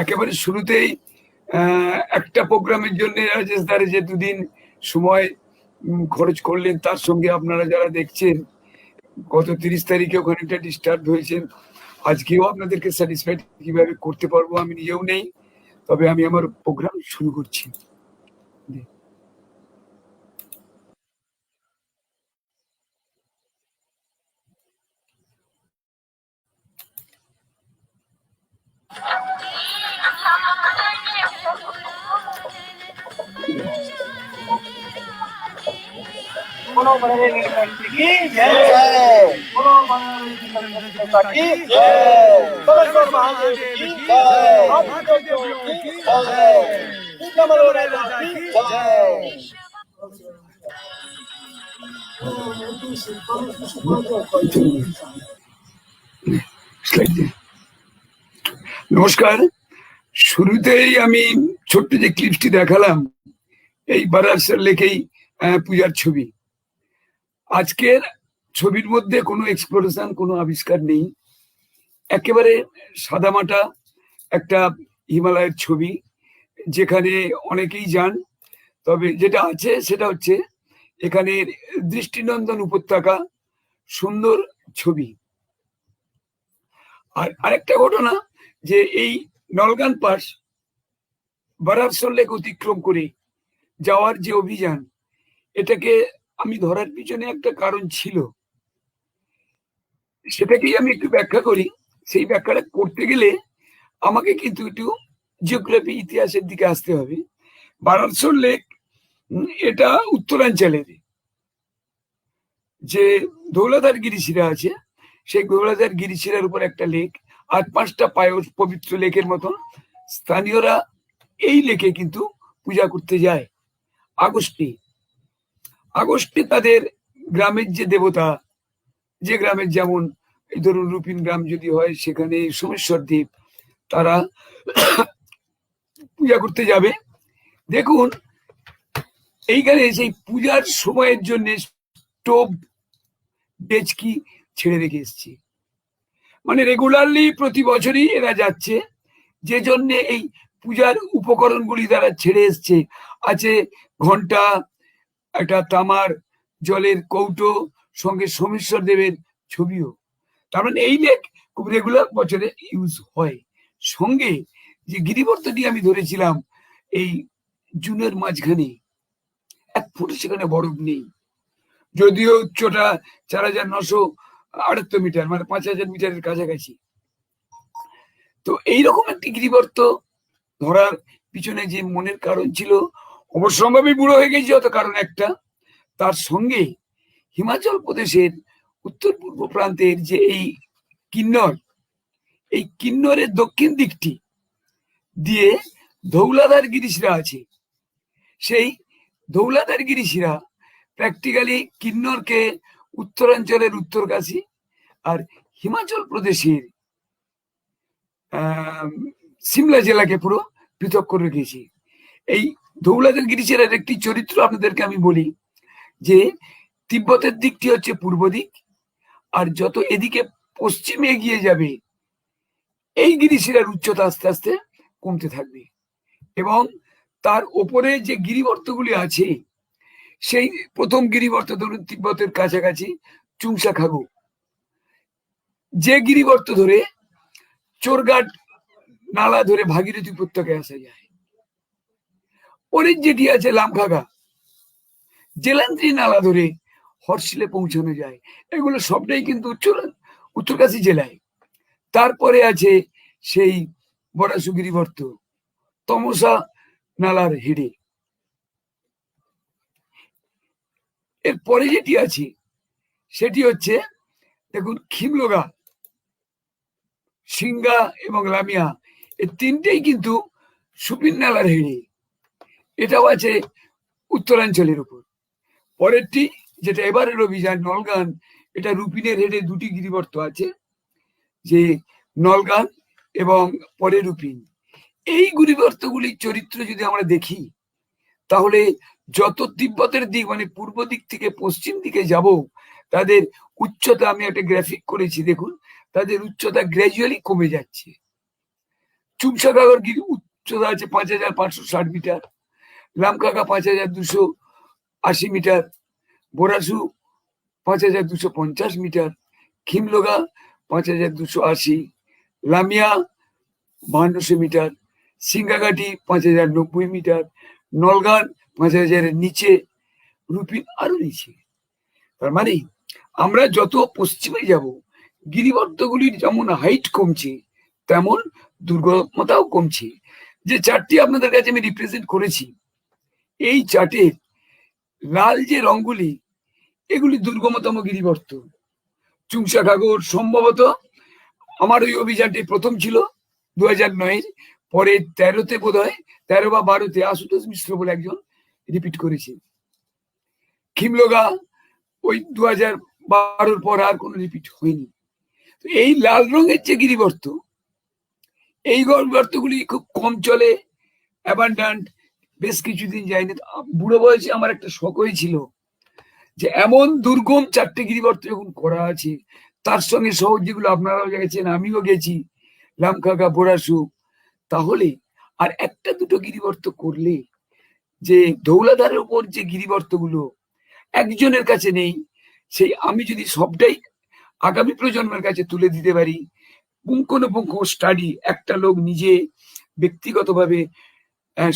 একেবারে শুরুতেই একটা প্রোগ্রামের জন্য রাজেশ দারে যে দুদিন সময় খরচ করলেন, তার সঙ্গে আপনারা যারা দেখছেন গত 30 তারিখে ওখানে ডিস্টার্ব হয়েছেন, আজকেও আপনাদেরকে স্যাটিসফাইড কিভাবে করতে পারবো আমি নিজেও নেই। তবে আমি আমার প্রোগ্রাম শুরু করছি। बोलो बड़े गणपति की जय, बोलो बड़े गणपति की जय, बोलो महादेव की जय, महादेव की जय, कमल राजा की जय। নমস্কার। শুরুতেই আমি ছোট্ট যে ক্লিপটি দেখালাম, এই বারাসর লেকেই পূজার ছবি। আজকের ছবির মধ্যে কোনো এক্সপ্লোরেশন, কোনো আবিষ্কার নেই, একেবারে সাদামাটা একটা হিমালয়ের ছবি, যেখানে অনেকেই যান। তবে যেটা আছে সেটা হচ্ছে এখানের দৃষ্টিনন্দন উপত্যকা, সুন্দর ছবি। আর আরেকটা ঘটনা যে এই নলগান পাস বারাসর লেক অতিক্রম করে যাওয়ার যে অভিযান, এটাকে আমি ধরার পিছনে একটা কারণ ছিল, সেটাকেই আমি একটু ব্যাখ্যা করি। সেই ব্যাখ্যাটা করতে গেলে আমাকে কিন্তু একটু জিওগ্রাফি, ইতিহাসের দিকে আসতে হবে। বারাসর লেক এটা উত্তরাঞ্চলের যে ধৌলাধার গিরিশিরা আছে, সেই ধৌলাধার গিরিশিরার উপর একটা লেক, আর 5টা পায়স পবিত্র লেকের মতন। স্থানীয়রা এই লেকে কিন্তু পূজা করতে যায় আগস্টে তাদের গ্রামের যে দেবতা, যে গ্রামের যেমন এই ধরুন রূপিন গ্রাম যদি হয়, সেখানে সোমেশ্বর দেব, তারা পূজা করতে যাবে। দেখুন এইখানে সেই পূজার সময়ের জন্য স্টোভ ডেচকি ছেড়ে রেখে এসছে, মানে রেগুলারলি প্রতি বছরই এরা যাচ্ছে, যে জন্য এই পূজার উপকরণগুলি তারা ছেড়ে এসছে। আছে ঘন্টা, একটা তামার জলের কৌটো, সঙ্গে সোমেশ্বর দেবের ছবিও। তার মানে এই লেক খুব রেগুলার বছরে ইউজ হয়। সঙ্গে যে গিরিবর্তটি আমি ধরেছিলাম এই জুনের মাঝখানে, 1 ফুট সেখানে বরফ নেই, যদিও উচ্চটা 4978 মিটার, মানে 5000 মিটারের কাছাকাছি। তো এইরকম একটি গিরিবর্ত ধরার পিছনে যে মনের কারণ ছিল, অবশ্যম্ভাবী বুড়ো হয়ে গেছি অত কারণ একটা, তার সঙ্গে হিমাচল প্রদেশের উত্তর পূর্ব প্রান্তের যে এই কিন্নর, এই কিন্নরের দক্ষিণ দিকটি দিয়ে ধৌলাধার গিরিশিরা আছে। সেই ধৌলাধার গিরিশিরা প্র্যাকটিক্যালি কিন্নরকে উত্তরাঞ্চলের উত্তরকাশী আর হিমাচল প্রদেশের সিমলা জেলাকে পুরো পৃথক করে রেখেছি। এই ধৌলাধার গিরিশিরার একটি চরিত্র আপনাদেরকে আমি বলি, যে তিব্বতের দিকটি হচ্ছে পূর্ব দিক, আর যত এদিকে পশ্চিমে এগিয়ে যাবে এই গিরিশিরার উচ্চতা আস্তে আস্তে কমতে থাকবে, এবং তার ওপরে যে গিরিবর্তগুলি আছে, সেই প্রথম গিরিবর্ত ধরুন তিব্বতের কাছাকাছি চুংসা খাগু, যে গিরিবর্ত ধরে চোরঘাট নালা ধরে ভাগীরথী উপত্যকায় আসা যায়। পরের যেটি আছে লামখাগা, জেলান্ত্রী নালা ধরে হর্ষিলে পৌঁছানো যায়। এগুলো সবটাই কিন্তু উত্তরকাশী জেলায়। তারপরে আছে সেই বরাসু গিরিবর্ত তমসা নালার হেডে। এরপরে যেটি আছে সেটি হচ্ছে দেখুন খিমলগা, সিংগা এবং লামিয়া, এই তিনটেই কিন্তু সুপিন নালার হেডে। এটাও আছে উত্তরাঞ্চলের উপর। পরেরটি যেটা এবারের অভিযান নলগান, এটা রুপিনের হেডে 2টি গিরিবর্ত আছে, যে নলগান এবং পরে রুপিন। এই গিরিবর্তগুলির চরিত্র যদি আমরা দেখি, তাহলে যত তিব্বতের দিক মানে পূর্ব দিক থেকে পশ্চিম দিকে যাব, তাদের উচ্চতা, আমি একটা গ্রাফিক করেছি দেখুন, তাদের উচ্চতা গ্র্যাজুয়ালি কমে যাচ্ছে। চুমসাগাগর গিরি উচ্চতা আছে 5,560 metre, Lamkhaga 5,280 metre, Borasu 5,250 metre, Khimloga 5,280, Lamiya 5200 metre, Singhaghati 5,090 metre, Nalgan 5,000-এর নিচে, রুপিন আরো নিচে। তার মানে আমরা যত পশ্চিমে যাব গিরিবর্তগুলির যেমন হাইট কমছে তেমন দুর্গমতাও কমছে। যে চারটি আপনাদের কাছে আমি রিপ্রেজেন্ট করেছি, এই চার্টের লাল যে রঙগুলি এগুলি দুর্গমতম গিরিবর্ত। চুংসাঘাগর সম্ভবত আমার ওই অভিযানটি প্রথম ছিল 2009, পরে 13তে বোধ হয়, 13 বা 12তে আশুতোষ মিশ্র বলে একজন রিপিট করেছে। খিমলোগা ওই 2012 পর আর কোনো রিপিট হয়নি। তো এই লাল রঙের যে গিরিবর্ত, এই গিরিবর্তগুলি খুব কম চলে, অ্যাবান্ডান্ট, বেশ কিছুদিন যায়নি। বুড়ো বয়সে আমার একটা শখ হয়েছিল যে এমন দুর্গম চারটে গিরিবর্ত যখন করা আছে, তার সঙ্গে শহর যেগুলো আপনারাও গেছেন, আমিও গেছি, লামখাগা, বোরাসু, তাহলে আর একটা দুটো গিরিবর্ত করলে যে ধৌলাধারের উপর যে গিরিবর্তগুলো একজনের কাছে নেই, সেই আমি যদি সবটাই আগামী প্রজন্মের কাছে তুলে দিতে পারি, পুঙ্খানুপুঙ্খ স্টাডি, একটা লোক নিজে ব্যক্তিগতভাবে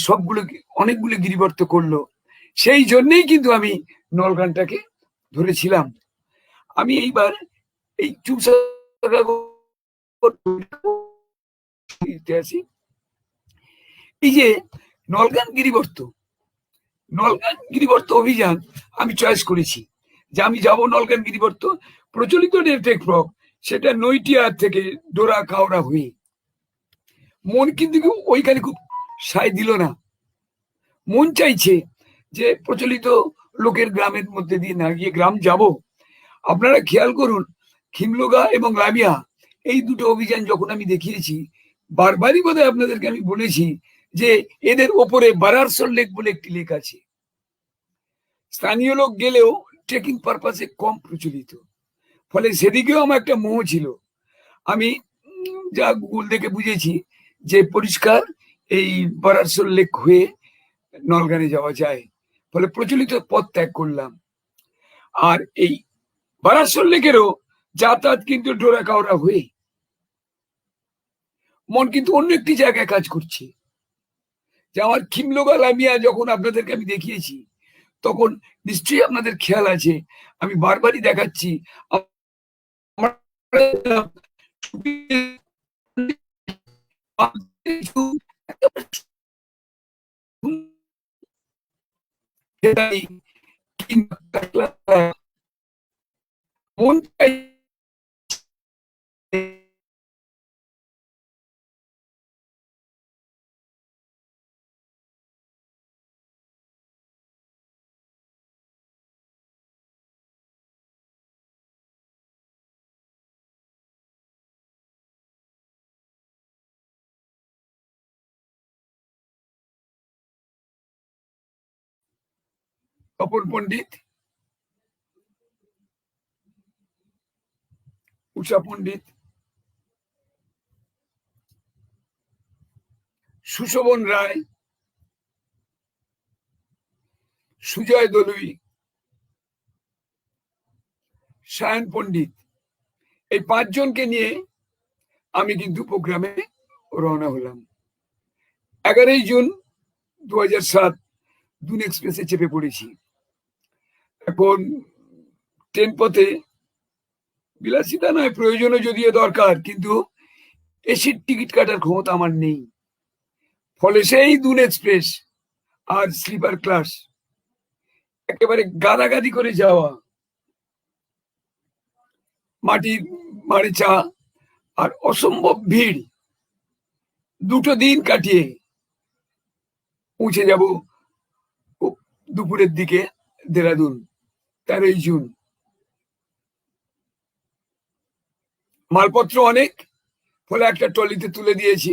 সবগুলো অনেকগুলো গিরিবর্ত করলো, সেই জন্যই কিন্তু আমি নলগানটাকে ধরেছিলাম। আমি এইবার এই আসি, এই যে নলগান গিরিবর্ত অভিযান আমি চয়েস করেছি যে আমি যাব নলগান গিরিবর্ত। প্রচলিত টেকফ্রক সেটা নৈটিয়া থেকে ডোরা কাওড়া হয়ে, মন কিন্তু ওইখানে খুব সায় দিল না। মন চাইছে যে প্রচলিত লোকের গ্রামের মধ্যে দিয়ে না গিয়ে গ্রাম যাব। আপনারা খেয়াল করুন, খিমলোগা এবং লামিয়া এই দুটো অভিযান যখন আমি দেখিয়েছি, বারবারই বোধহয় আপনাদেরকে আমি বলেছি যে এদের ওপরে বারারসল লেক বলে একটি লেক আছে, স্থানীয় লোক গেলেও ট্রেকিং পারপাসে কম প্রচলিত, ফলে সেদিকেও আমার একটা মোহ ছিল। আমি যা গুগল দেখে বুঝেছি যে পরিষ্কার এই বারারসল লেক হয়ে নলগানে যাওয়া যায়, ফলে প্রচলিত পথ ত্যাগ করলাম। আর এই বারারসল লেকেরও যাতায়াত কিন্তু ডোরা কাওড়া হয়ে, মন কিন্তু অন্য একটি জায়গায় কাজ করছে। যে আমার খিমলোগা লামিয়া যখন আপনাদেরকে আমি দেখিয়েছি, তখন নিশ্চয়ই আপনাদের খেয়াল আছে, আমি বারবারই দেখাচ্ছি, মন তপন পণ্ডিত, উষা পণ্ডিত, সুশোভন রায়, সুজয় দলুই, সায়ন পণ্ডিত, এই 5 জনকে নিয়ে আমি কিন্তু প্রোগ্রামে রওনা হলাম। 11ই জুন 2007 দুন এক্সপ্রেসে চেপে পড়েছি। এখন ট্রেন পথে বিলাসিতা নয়, প্রয়োজনও যদিও দরকার, কিন্তু এসির টিকিট কাটার ক্ষমতা আমার নেই, ফলে সেই দুন এক্সপ্রেস আর স্লিপার ক্লাস একেবারে গাদাগাদি করে যাওয়া, মাটির মারে চা আর অসম্ভব ভিড়, দুটো দিন কাটিয়ে পৌঁছে যাব দুপুরের দিকে দেরাদুন 13ই জুন। মালপত্র অনেক, ফলে একটা ট্রলিতে তুলে দিয়েছি।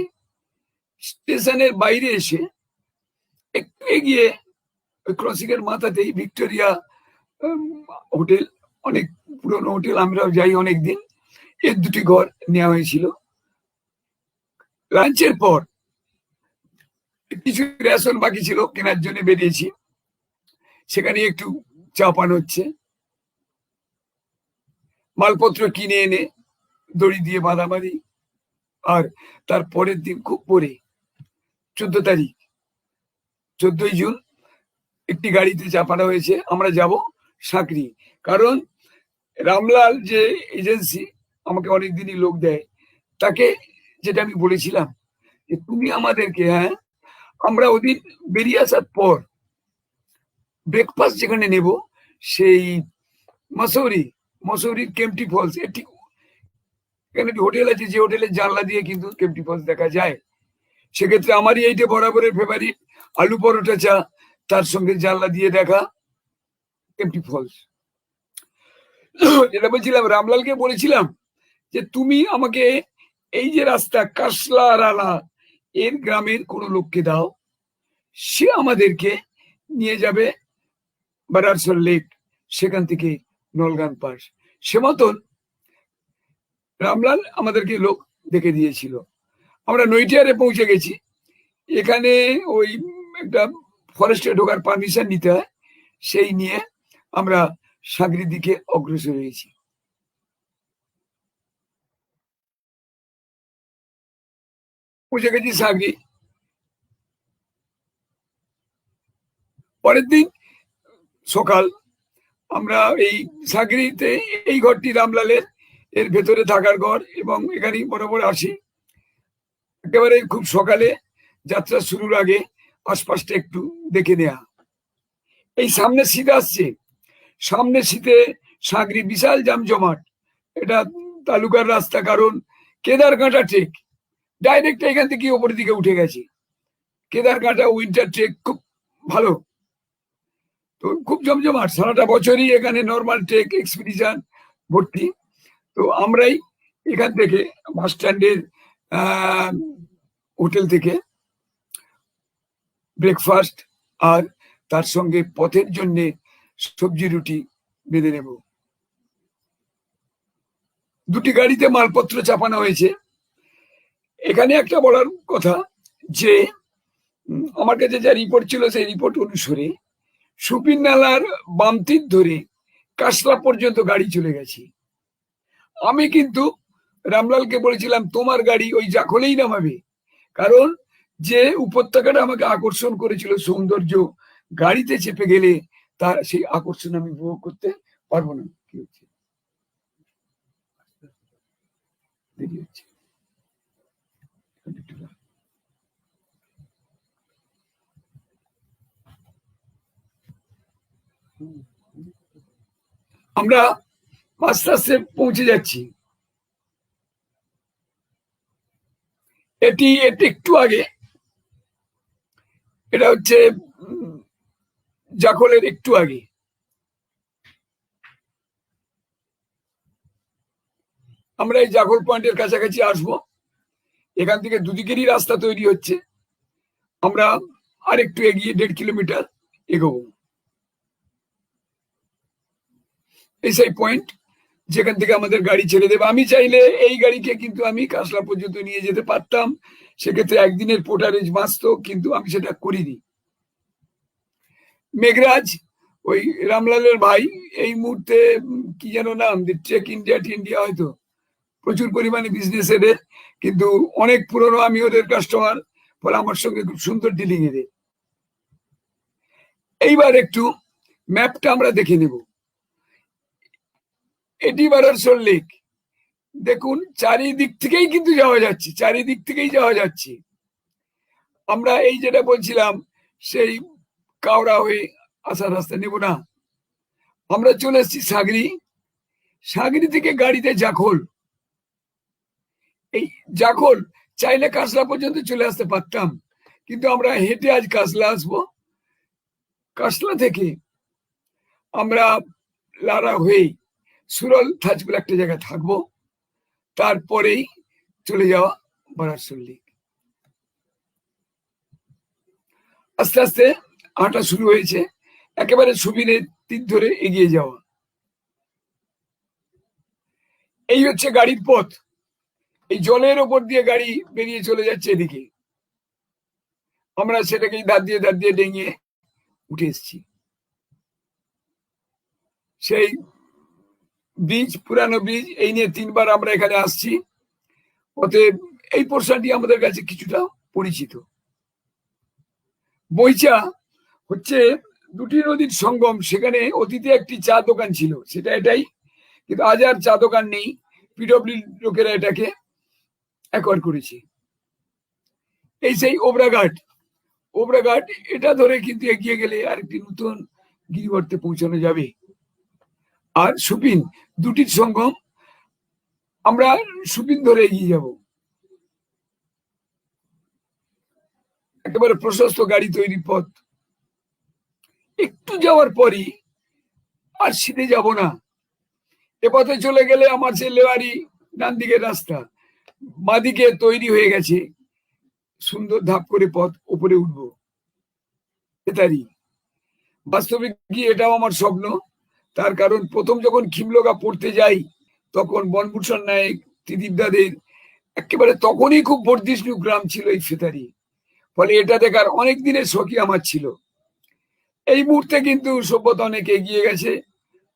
স্টেশনের বাইরে এসে একটু এগিয়ে ওই ক্রসিং এর মাথাতেই ভিক্টোরিয়া হোটেল, অনেক পুরনো হোটেল, আমরাও যাই অনেকদিন, এর 2টি ঘর নেওয়া হয়েছিল। লাঞ্চের পর কিছু রেশন বাকি ছিল, কেনার জন্য বেরিয়েছি। সেখানে একটু চা পান হচ্ছে, মালপত্র কিনে এনে দড়ি দিয়ে বাঁধাবাঁধি। আর তার পরের দিন খুব পরে 14 তারিখ 14ই জুন একটি গাড়িতে চাপানো হয়েছে, আমরা যাব সাঁকরি। কারণ রামলাল যে এজেন্সি আমাকে অনেকদিনই লোক দেয়, তাকে যেটা আমি বলেছিলাম যে তুমি আমাদেরকে, হ্যাঁ, আমরা ওদিন বেরিয়ে আসার পর ব্রেকফাস্ট যেখানে নেব সেই মসৌরির কেম্পটি ফলস, এটি এখানে একটি হোটেল আছে, যে হোটেলের জানলা দিয়ে কিন্তু কেম্পটি ফলস দেখা যায়। সেক্ষেত্রে আমারই এইটা বরাবরের ফেভারিট, আলু পরোটা চা, তার সঙ্গে জানলা দিয়ে দেখা কেম্পটি ফলস। যেটা বলছিলাম, রামলালকে বলেছিলাম যে তুমি আমাকে এই যে রাস্তা কাশলা রালা এর গ্রামের কোনো লোককে দাও, সে আমাদেরকে নিয়ে যাবে বারারসল লেক, সেখান থেকে নলগান পাস। সে মতন রামলাল আমাদেরকে লোক দেখে দিয়েছিল। আমরা নৈটিয়ারে পৌঁছে গেছি। এখানে ওই একটা ফরেস্টে ঢোকার পারমিশন নিতে হয়, সেই নিয়ে আমরা সাঁকরির দিকে অগ্রসর হয়েছি। পৌঁছে গেছি সাঁকরি। পরের দিন সকাল আমরা এই সাঁকরিতে, এই ঘরটি রামলালের, এর ভেতরে থাকার ঘর, এবং এখানেই বরাবর আসি। একেবারে খুব সকালে যাত্রা শুরুর আগে আশপাশটা একটু দেখে নেওয়া। এই সামনে শীত আসছে, সামনে শীতে সাঁকরি বিশাল জামজমাট। এটা তালুকার রাস্তা, কারণ কেদারকাঁটা ট্রেক ডাইরেক্ট এখান থেকে ওপরের দিকে উঠে গেছে। কেদারকাঁটা উইন্টার ট্রেক খুব ভালো, তো খুব জমজমাট সারাটা বছরই এখানে নর্মাল ট্রেক এক্সপিডিশন ভর্তি। তো আমরাই এখান থেকে বাস স্ট্যান্ডের হোটেল থেকে ব্রেকফাস্ট আর তার সঙ্গে পথের জন্য সবজি রুটি বেঁধে নেব। দুটি গাড়িতে মালপত্র চাপানো হয়েছে। এখানে একটা বলার কথা যে আমার কাছে যা রিপোর্ট ছিল, সেই রিপোর্ট অনুসারে সুপিন নালার বাম তীর ধরে কাশলা পর্যন্ত গাড়ি চলে গেছে। আমি কিন্তু রামলালকে বলেছিলাম তোমার গাড়ি ওই জাখলেই নামাবে, কারণ যে উপত্যকাটা আমাকে আকর্ষণ করেছিল সৌন্দর্য, গাড়িতে চেপে গেলে তার সেই আকর্ষণ আমি উপভোগ করতে পারবো না। কি হচ্ছে, দেরি হচ্ছে। আমরা আস্তে আস্তে পৌঁছে যাচ্ছি। এটি একটু আগে, এটা হচ্ছে জাখলের একটু আগে। আমরা এই জাখল পয়েন্টের কাছাকাছি আসবো। এখান থেকে দুদিকেরই রাস্তা তৈরি হচ্ছে। আমরা আর একটু এগিয়ে 1.5 কিলোমিটার এগোবো। এই সেই পয়েন্ট যেখান থেকে আমাদের গাড়ি ছেড়ে দেবে। আমি চাইলে এই গাড়িকে কিন্তু আমি কাশলা পর্যন্ত নিয়ে যেতে পারতাম, সেক্ষেত্রে একদিনের পোর্টারেজ বাঁচতো, কিন্তু আমি সেটা করিনি। মেঘরাজ, ওই রামলালের ভাই, এই মুহূর্তে কি যেন নাম, ট্রেক ইন্ডিয়া হয়তো প্রচুর পরিমাণে বিজনেস এদের, কিন্তু অনেক পুরনো, আমি ওদের কাস্টমার, ফলে আমার সঙ্গে খুব সুন্দর ডিলিং এদের। এইবার একটু ম্যাপটা আমরা দেখে নেব। এটি বারারসল লেক। দেখুন চারিদিক থেকেই কিন্তু যাওয়া যাচ্ছে, চারিদিক থেকেই যাওয়া যাচ্ছে। আমরা এই যেটা বলছিলাম সেই কাওড়া হয়ে আসার রাস্তা নেব না, আমরা চলে এসেছি সাঁকরি। সাঁকরি থেকে গাড়িতে জাখল। এই জাখল চাইলে কাশলা পর্যন্ত চলে আসতে পারতাম, কিন্তু আমরা হেঁটে আজ কাশলা আসবো। কাশলা থেকে আমরা লারা হয়ে সুরল থাচ বলে একটা জায়গায় থাকবো, তারপরেই চলে যাওয়া বারারসল লেক। আস্তে আস্তে হাঁটা শুরু হয়েছে, একেবারে সুবিনের তীর ধরে এগিয়ে যাওয়া। এই হচ্ছে গাড়ির পথ। এই জলের ওপর দিয়ে গাড়ি বেরিয়ে চলে যাচ্ছে এদিকে, আমরা সেটাকে ধার দিয়ে ডেঙিয়ে উঠে এসেছি। সেই ব্রিজ, পুরানো ব্রিজ, এই নিয়ে 3বার আমরা এখানে আসছি। অতএব এই পোর্শনটি আমাদের কাছে কিছুটা পরিচিত। বইচা হচ্ছে দুটি নদীর সঙ্গম, সেখানে অতীতে একটি চা দোকান ছিল, সেটা এটাই, কিন্তু আজ আর চা দোকান নেই, পিডব্লিউ লোকেরা এটাকে অ্যাকোয়ার করেছে। এই সেই ওবরাঘাট, এটা ধরে কিন্তু এগিয়ে গেলে আরেকটি নতুন গিরিবর্তে পৌঁছানো যাবে। আর সুপিন, দুটির সঙ্গম, আমরা সুপিন ধরে এগিয়ে যাব। একেবারে প্রশস্ত গাড়ি তৈরি পথ, একটু যাওয়ার পরই আর সিধে যাব না, এ পথে চলে গেলে আমার সে লেওয়ারি ডান দিকের রাস্তা, বাঁদিকে তৈরি হয়ে গেছে সুন্দর ধাপ করে পথ, উপরে উঠবো ফেতারি। বাস্তবিক কি এটাও আমার স্বপ্ন, তার কারণ প্রথম যখন খিমলগা পড়তে যাই তখন বনভূষণ নায়ক, ত্রিদীপদাদের একেবারে তখনই খুব বর্ধিষ্ণু গ্রাম ছিল এই ফেতারি, ফলে এটা দেখার অনেক দিনের শখই আমার ছিল। এই মুহূর্তে কিন্তু সভ্যতা অনেক এগিয়ে গেছে,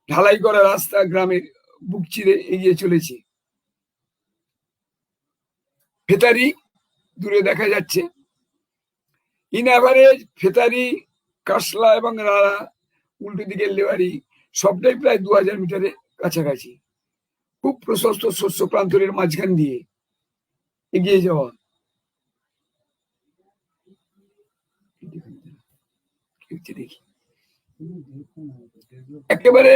ঢালাই করা রাস্তা গ্রামের বুক চিরে এগিয়ে চলেছে। ফেতারি দূরে দেখা যাচ্ছে। ইন অ্যাভারেজ ফেতারি, কাশলা এবং রাড়া, উল্টো দিকের লেওয়ারি সবটাই প্রায় 2000 মিটারের কাছাকাছি। খুব প্রশস্ত শস্য প্রান্তরের মাঝখান দিয়ে এগিয়ে যাওয়া। দেখি একেবারে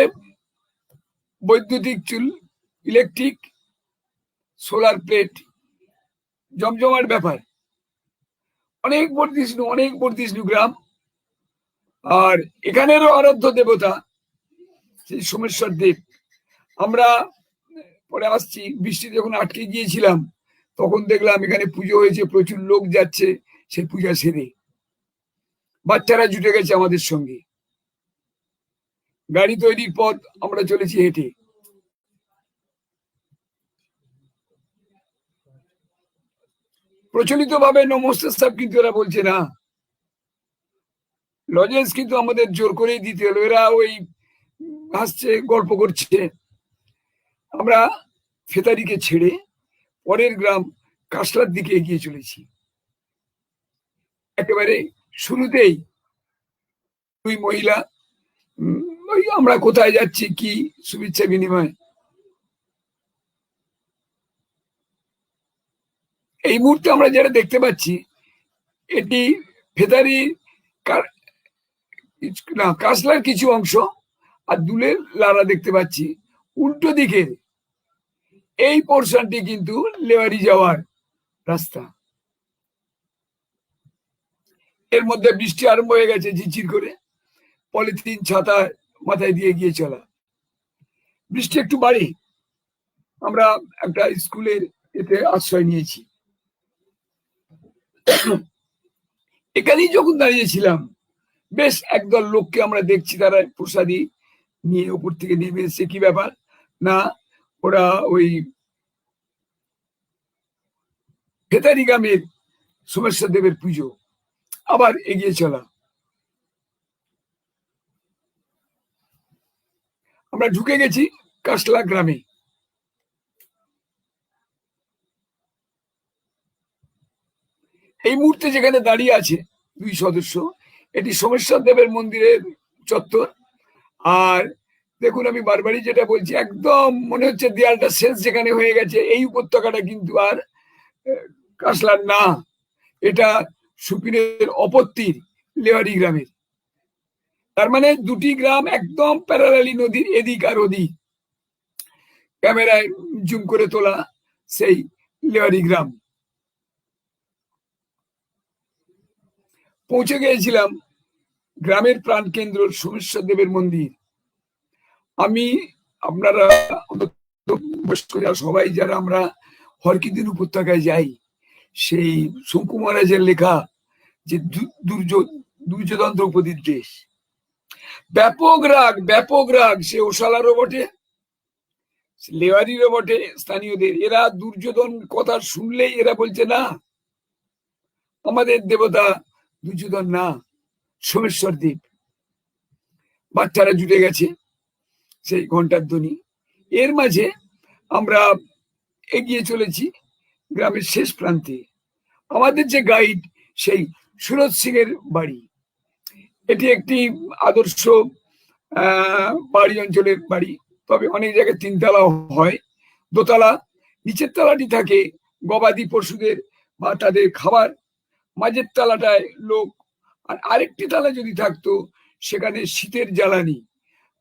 বৈদ্যুতিক চুল, ইলেকট্রিক, সোলার প্লেট, জমজমার ব্যাপার। অনেক বর্ধিষ্ণু গ্রাম। আর এখানেরও আরাধ্য দেবতা সেই সোমেশ্বর দেব। আমরা পরে আসছি, বৃষ্টি যখন আটকে গিয়েছিলাম তখন দেখলাম এখানে পুজো হয়েছে, প্রচুর লোক যাচ্ছে সেই পূজা সেরে, বাচ্চারা জুটে গেছে আমাদের সঙ্গে। গাড়ি তৈরির পথ আমরা চলেছি হেঁটে। প্রচলিত ভাবে নমস্তে সাহেব কিন্তু এরা বলছে না, লজেন্স কিন্তু আমাদের জোর করেই দিতে হলো, এরা ওই হাসছে, গল্প করছে। আমরা ফেতারিকে ছেড়ে পরের গ্রাম কাশলার দিকে এগিয়ে চলেছি। একেবারে শুরুতেই দুই মহিলা, ওই আমরা কোথায় যাচ্ছি কি শুভেচ্ছা বিনিময়। এই মুহূর্তে আমরা যেটা দেখতে পাচ্ছি এটি ফেতারি না, কাশলার কিছু অংশ, আর দুলের লারা দেখতে পাচ্ছি। উল্টো দিকে এই পোর্শনটি কিন্তু লেওয়ারি যাওয়ার রাস্তা। এর মধ্যে বৃষ্টি আরম্ভ হয়ে গেছে ঝিরঝির করে, পলিথিন ছাতা মাথায় দিয়ে গিয়ে চলা। বৃষ্টি একটু বাড়ে, আমরা একটা স্কুলের এতে আশ্রয় নিয়েছি। এখানেই যখন দাঁড়িয়েছিলাম বেশ একদল লোককে আমরা দেখছি, তারা প্রসাদী নিয়ে উপর থেকে নেমে এসছে। কি ব্যাপার না, ওরা ওই ফেতারি গ্রামের সোমেশ্বর দেবের পুজো। আবার এগিয়ে চলা, আমরা ঢুকে গেছি কাশলা গ্রামে। এই মুহূর্তে যেখানে দাঁড়িয়ে আছে দুই সদস্য, এটি সোমেশ্বর দেবের মন্দিরের চত্বর। আর দেখুন, আমি বারবারই যেটা বলছি, একদম মনে হচ্ছে দেয়ালটা শেষ যেখানে হয়ে গেছে, এই উপত্যকাটা কিন্তু আর কাশলার না, এটা সুপিনের অপত্যির লেওয়ারি গ্রামের। তার মানে দুটি গ্রাম একদম প্যারালালি, নদীর এদিক আর ওদিক। ক্যামেরায় জুম করে তোলা সেই লেওয়ারি গ্রাম। পৌঁছে গিয়েছিলাম গ্রামের প্রাণকেন্দ্র সোমেশ্বর দেবের মন্দির। আমি, আপনারা সবাই যারা আমরা হরকিদিন উপত্যকায় যাই, সেই শঙ্কু মহারাজের লেখা যে দুর্যোধন দ্রৌপদীর দেশ, ব্যাপক রাগ, সে ওশালারও বটে, লেওয়ারিরও বটে স্থানীয়দের। এরা দুর্যোধন কথা শুনলেই এরা বলছে না, আমাদের দেবতা দুর্যোধন না, সোমেশ্বর দ্বীপ। বাচ্চারা জুটে গেছে সেই ঘন্টার ধ্বনি। এর মাঝে আমরা এগিয়ে চলেছি গ্রামের শেষ প্রান্তে। আমাদের যে গাইড সেই সুরজ সিং এর বাড়ি। এটি একটি আদর্শ বাড়ি অঞ্চলের বাড়ি, তবে অনেক জায়গায় তিনতলা হয়, দোতলা। নিচের তলাটি থাকে গবাদি পশুদের বা তাদের খাবার, মাঝের তলাটায় লোক, আর আরেকটি তলা যদি থাকতো সেখানে শীতের জ্বালানি।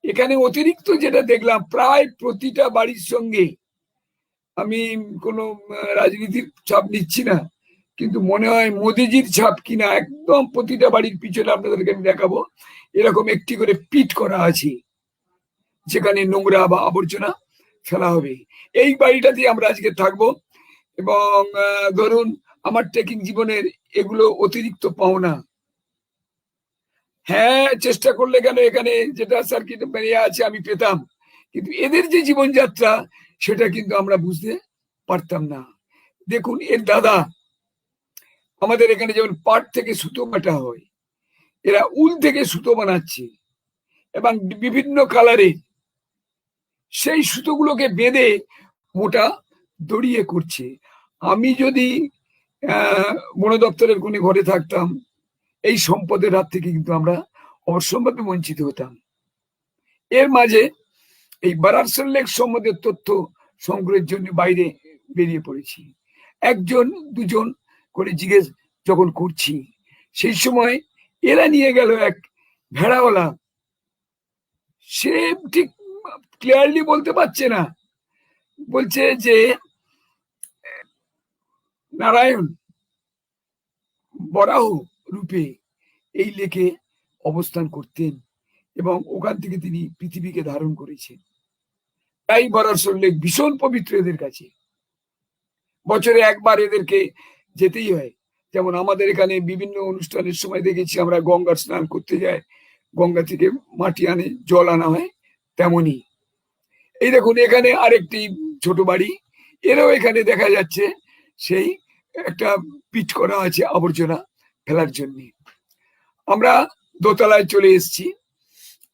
এখানে অতিরিক্ত যেটা দেখলাম, প্রায় প্রতিটা বাড়ির সঙ্গে, আমি কোনো রাজনীতির ছাপ নিচ্ছি না, কিন্তু মনে হয় মোদিজির ছাপ কিনা, একদম প্রতিটা বাড়ির পিছনে আপনাদেরকে আমি দেখাবো, এরকম একটি করে পিট করা আছে যেখানে নোংরা বা আবর্জনা ফেলা হবে। এই বাড়িটাতে আমরা আজকে থাকবো। এবং ধরুন আমার ট্রেকিং জীবনের এগুলো অতিরিক্ত পাওনা। হ্যাঁ, চেষ্টা করলে কেন এখানে যেটা সার্কিট বেরিয়ে আছে আমি পেতাম, কিন্তু এদের যে জীবনযাত্রা সেটা কিন্তু আমরা বুঝতে পারতাম না। দেখুন, এর দাদা, আমাদের এখানে যেমন পাট থেকে সুতো কাটা হয়, এরা উল থেকে সুতো বানাচ্ছে এবং বিভিন্ন কালারের। সেই সুতোগুলোকে বেঁধে মোটা দড়িয়ে করছে। আমি যদি বন দপ্তরের কোনো ঘরে থাকতাম, এই সম্পদের হাত থেকে কিন্তু আমরা অসম্ভবে বঞ্চিত হতাম। এর মাঝে এই বারারসল লেক সম্বন্ধে তথ্য সংগ্রহের জন্য বাইরে বেরিয়ে পড়েছি। একজন দুজন করে জিজ্ঞেস যখন করছি, সেই সময় এরা নিয়ে গেল এক ভেড়াওয়ালা। সে ঠিক ক্লিয়ারলি বলতে পারছে না, বলছে যে নারায়ণ বরাহ রূপে এই লেকে অবস্থান করতেন এবং ওখান থেকে তিনি পৃথিবীকে ধারণ করেছেন। তাই বারারসল লেক ভীষণ পবিত্র এদের কাছে। বছরে একবার এদেরকে যেতেই হয়। যেমন আমাদের এখানে বিভিন্ন অনুষ্ঠানের সময় দেখেছি আমরা গঙ্গার স্নান করতে যাই, গঙ্গা থেকে মাটি আনে, জল আনা হয়, তেমনি এই দেখুন এখানে আরেকটি ছোট বাড়ি। এরাও এখানে দেখা যাচ্ছে সেই একটা পিট করা আছে আবর্জনা ফেলার জন্য। আমরা দোতলায় চলে এসেছি।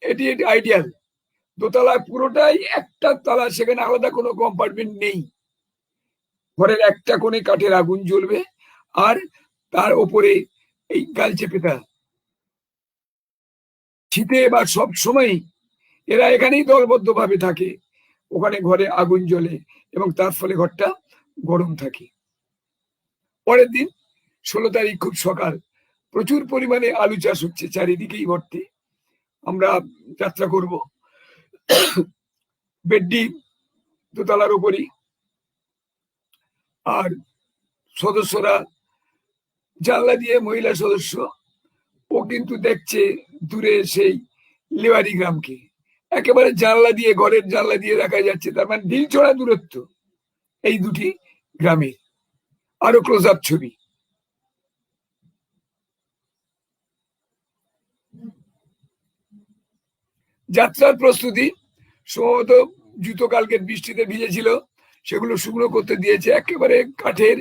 এটি আইডিয়াল। দোতলায় পুরোটাই একটা তলা, সেখানে আলাদা কোনো কম্পার্টমেন্ট নেই। ঘরের একটা কোণে কাঠের আগুন জ্বলবে, আর তার ওপরে এই গালচে পেতা। শীতে বা সব সময় এরা এখানেই দলবদ্ধ ভাবে থাকে, ওখানে ঘরে আগুন জ্বলে এবং তার ফলে ঘরটা গরম থাকে। পরের দিন 16 তারিখ খুব সকাল, প্রচুর পরিমাণে আলু চাষ হচ্ছে, চারিদিকেই ভর্তি। আমরা যাত্রা করব বেড্ডি দোতলার উপরই, আর সদস্যরা জানলা দিয়ে, মহিলা সদস্য, ও কিন্তু দেখছে দূরে সেই লেওয়ারি গ্রামকে। একেবারে জানলা দিয়ে, ঘরের জানলা দিয়ে দেখা যাচ্ছে, তার মানে ঢিল ছড়া দূরত্ব এই দুটি গ্রামের। আরো ক্লোজ আপ ছবি। যাত্রার প্রস্তুতি সম্ভবত জুতো কালকের বৃষ্টিতে ভিজেছিল, সেগুলো শুকনো করতে দিয়েছে। একেবারে কাঠের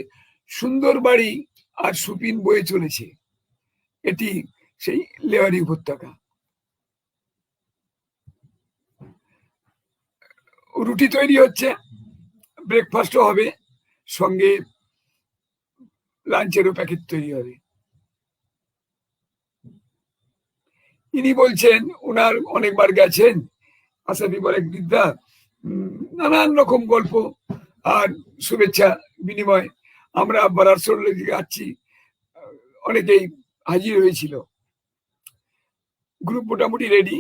সুন্দর বাড়ি আর সুপিন বয়ে চলেছে। এটি সেই লেওয়ারি উপত্যকা। রুটি তৈরি হচ্ছে, ব্রেকফাস্টও হবে, সঙ্গে লাঞ্চেরও প্যাকেট তৈরি হবে। ইনি বলছেন ওনার অনেকবার গেছেন, আসাদিবার এক বিদ্যা, নানান রকম গল্প আর শুভেচ্ছা বিনিময়। আমরা বারারসল লেকে যাচ্ছি, অনেকেই হাজির হয়েছিল। গ্রুপ মোটামুটি রেডি,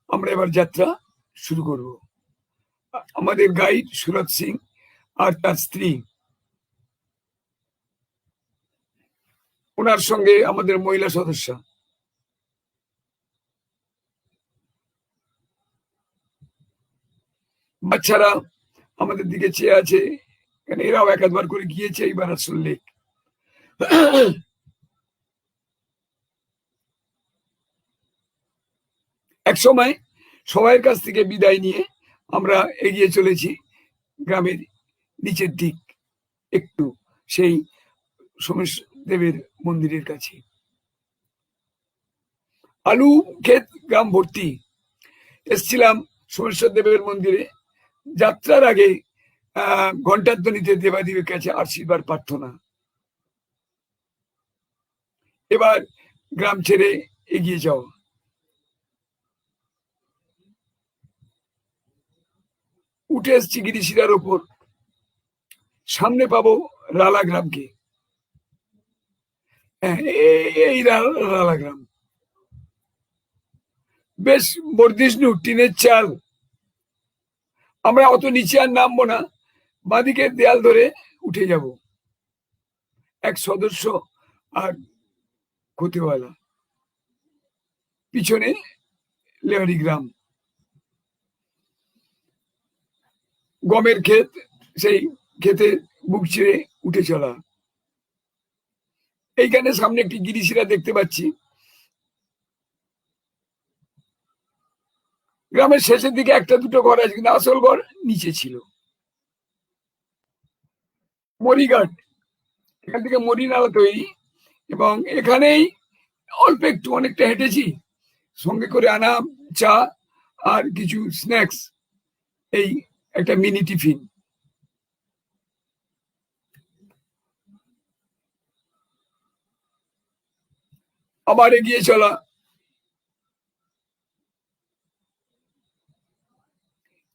আমরা এবার যাত্রা শুরু করব। আমাদের গাইড সুরজ সিং আর তার স্ত্রী, ওনার সঙ্গে আমাদের মহিলা সদস্য। বাচ্চারা আমাদের দিকে চেয়ে আছে, কারণ এরাও একবার করে গিয়েছে এই বারারসল লেক। এক সময় সবাইয়ের কাছ থেকে বিদায় নিয়ে আমরা এগিয়ে চলেছি গ্রামের নিচের দিক একটু, সেই সোমেশ্বর দেবের মন্দিরের কাছে। আলু ক্ষেত গ্রাম ভর্তি। এসছিলাম সোমেশ্বর দেবের মন্দিরে, যাত্রার আগে ঘণ্টাধ্বনিতে দেবাদেবীর কাছে আশীর্বাদ প্রার্থনা। এবার গ্রাম ছেড়ে এগিয়ে যাও। উঠে এসছি গিরিশিরার ওপর, সামনে পাবো রালা গ্রামকে। এই রালা গ্রাম বেশ বর্ধিষ্ণু, টিনের চাল। আমরা অত নিচে আর নামবো না, বাঁদিকে দেয়াল ধরে উঠে যাব। এক সদস্য আর ক্ষতিওয়ালা, পিছনে লেওয়ারি গ্রাম, গমের ক্ষেত, সেই ক্ষেতে বুক ছিঁড়ে উঠে চলা। এইখানে সামনে একটি গিরিশিরা দেখতে পাচ্ছি। গ্রামের শেষের দিকে একটা দুটো ঘর আছে, কিন্তু আসল ঘর নিচে ছিল। মরিঘাট, এখান থেকে মরি নালা তৈরি, এবং এখানেই অল্প একটু অনেকটা হেঁটেছি, সঙ্গে করে আনা চা আর কিছু স্ন্যাক্স, এই একটা মিনি টিফিন। আবার এগিয়ে চলা।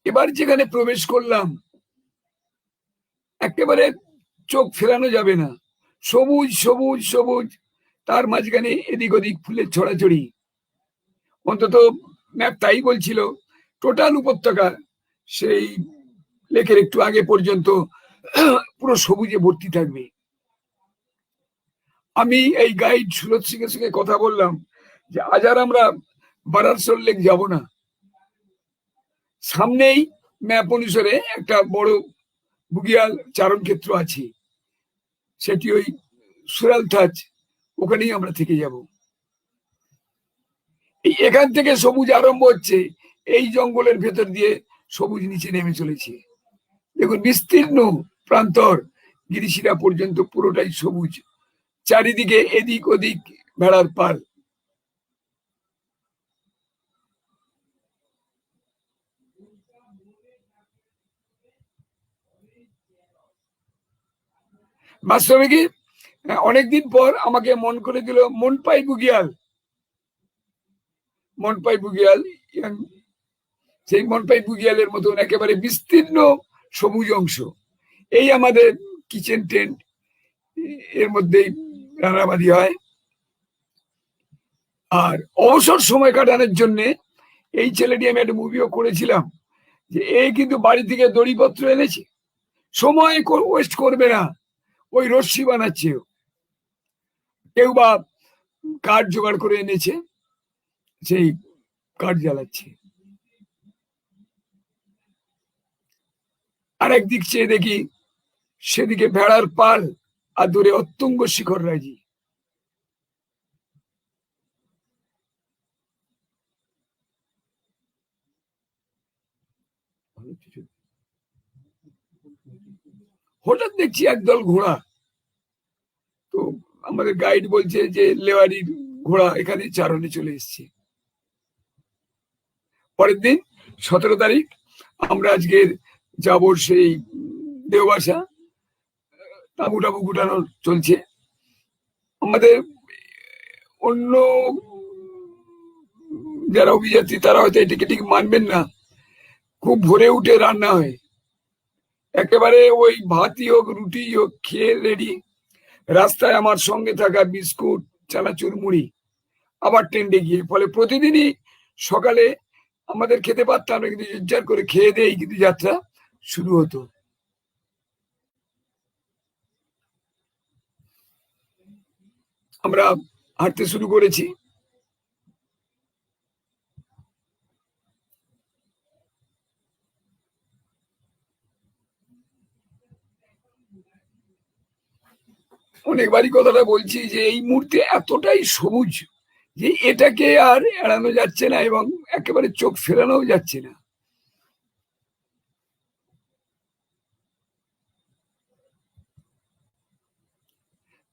এবার যেখানে প্রবেশ করলাম, একেবারে চোখ ফেরানো যাবে না, সবুজ সবুজ সবুজ, তার মাঝখানে এদিক ওদিক ফুলের ছড়াছড়ি। অন্তত ম্যাপ তাই বলছিল, টোটাল উপত্যকা সেই লেকের একটু আগে পর্যন্ত পুরো সবুজে ভর্তি থাকবে। আমি এই গাইড সুরজ সিং এর সঙ্গে কথা বললাম যে আজ আর আমরা বারারসোল লেক যাব না, সামনেই ম্যাপ অনুসারে একটা বড় বুগিয়াল চারণ ক্ষেত্র আছে, সেটি ওই সুরালথাজ, ওখানেই আমরা থেকে যাব। এখান থেকে সবুজ আরম্ভ হচ্ছে, এই জঙ্গলের ভেতর দিয়ে সবুজ নিচে নেমে চলেছে। দেখুন বিস্তীর্ণ প্রান্তর, গিরিশিরা পর্যন্ত পুরোটাই সবুজ, চারিদিকে এদিক ওদিক ভেড়ার পাল। বাস্তবে কি অনেকদিন পর আমাকে মন করে দিল মনপাই বুগিয়াল। মনপাই বুগিয়াল, সেই মনপাই বুগিয়ালের মতন একেবারে বিস্তীর্ণ সবুজ অংশ। এই আমাদের কিচেন টেন্ট, এর মধ্যেই রান্নাবাড়ি হয়। আর অবসর সময় কাটানোর জন্য এই ছেলেটি, আমি একটা মুভিও করেছিলাম, যে এই কিন্তু বাড়ি থেকে দড়িপত্র এনেছে, সময় ওয়েস্ট করবে না, ওই রশ্মি বানাচ্ছে, কেউ বা কাঠ জোগাড় করে এনেছে, সেই কাঠ জ্বালাচ্ছে। আর একদিক চেয়ে দেখি সেদিকে ভেড়ার পাল, আর দূরে অত্যঙ্গ শিখর রাজি। হঠাৎ দেখছি একদল ঘোড়া। তো আমাদের গাইড বলছে যে লেওয়ারির ঘোড়া এখানে চারণে চলে এসছে। পরের দিন 17 তারিখ আমরা আজকে যাব সেই দেওবাসা, তাঁবু টাবু গুটানো চলছে। আমাদের অন্য যারা অভিযাত্রী তারা হয়তো এটাকে ঠিক মানবেন না, খুব ভোরে উঠে রান্না হয়, একেবারে ওই ভাতই হোক রুটি হোক খেয়ে রেডি। রাস্তায় আমার সঙ্গে থাকা বিস্কুট, চানাচুর, মুড়ি, আবার টেন্টে গিয়ে, ফলে প্রতিদিনই সকালে আমাদের খেতে পারতাম না, কিন্তু জোরজার করে খেয়ে দিয়ে কিন্তু যাত্রা শুরু হতো। আমরা হাঁটতে শুরু করেছি। অনেকবারই কথাটা বলছি যে এই মুহূর্তে এতটাই সবুজ যে এটাকে আর এড়ানো যাচ্ছে না, এবং একেবারে চোখ ফেরানো যাচ্ছে না।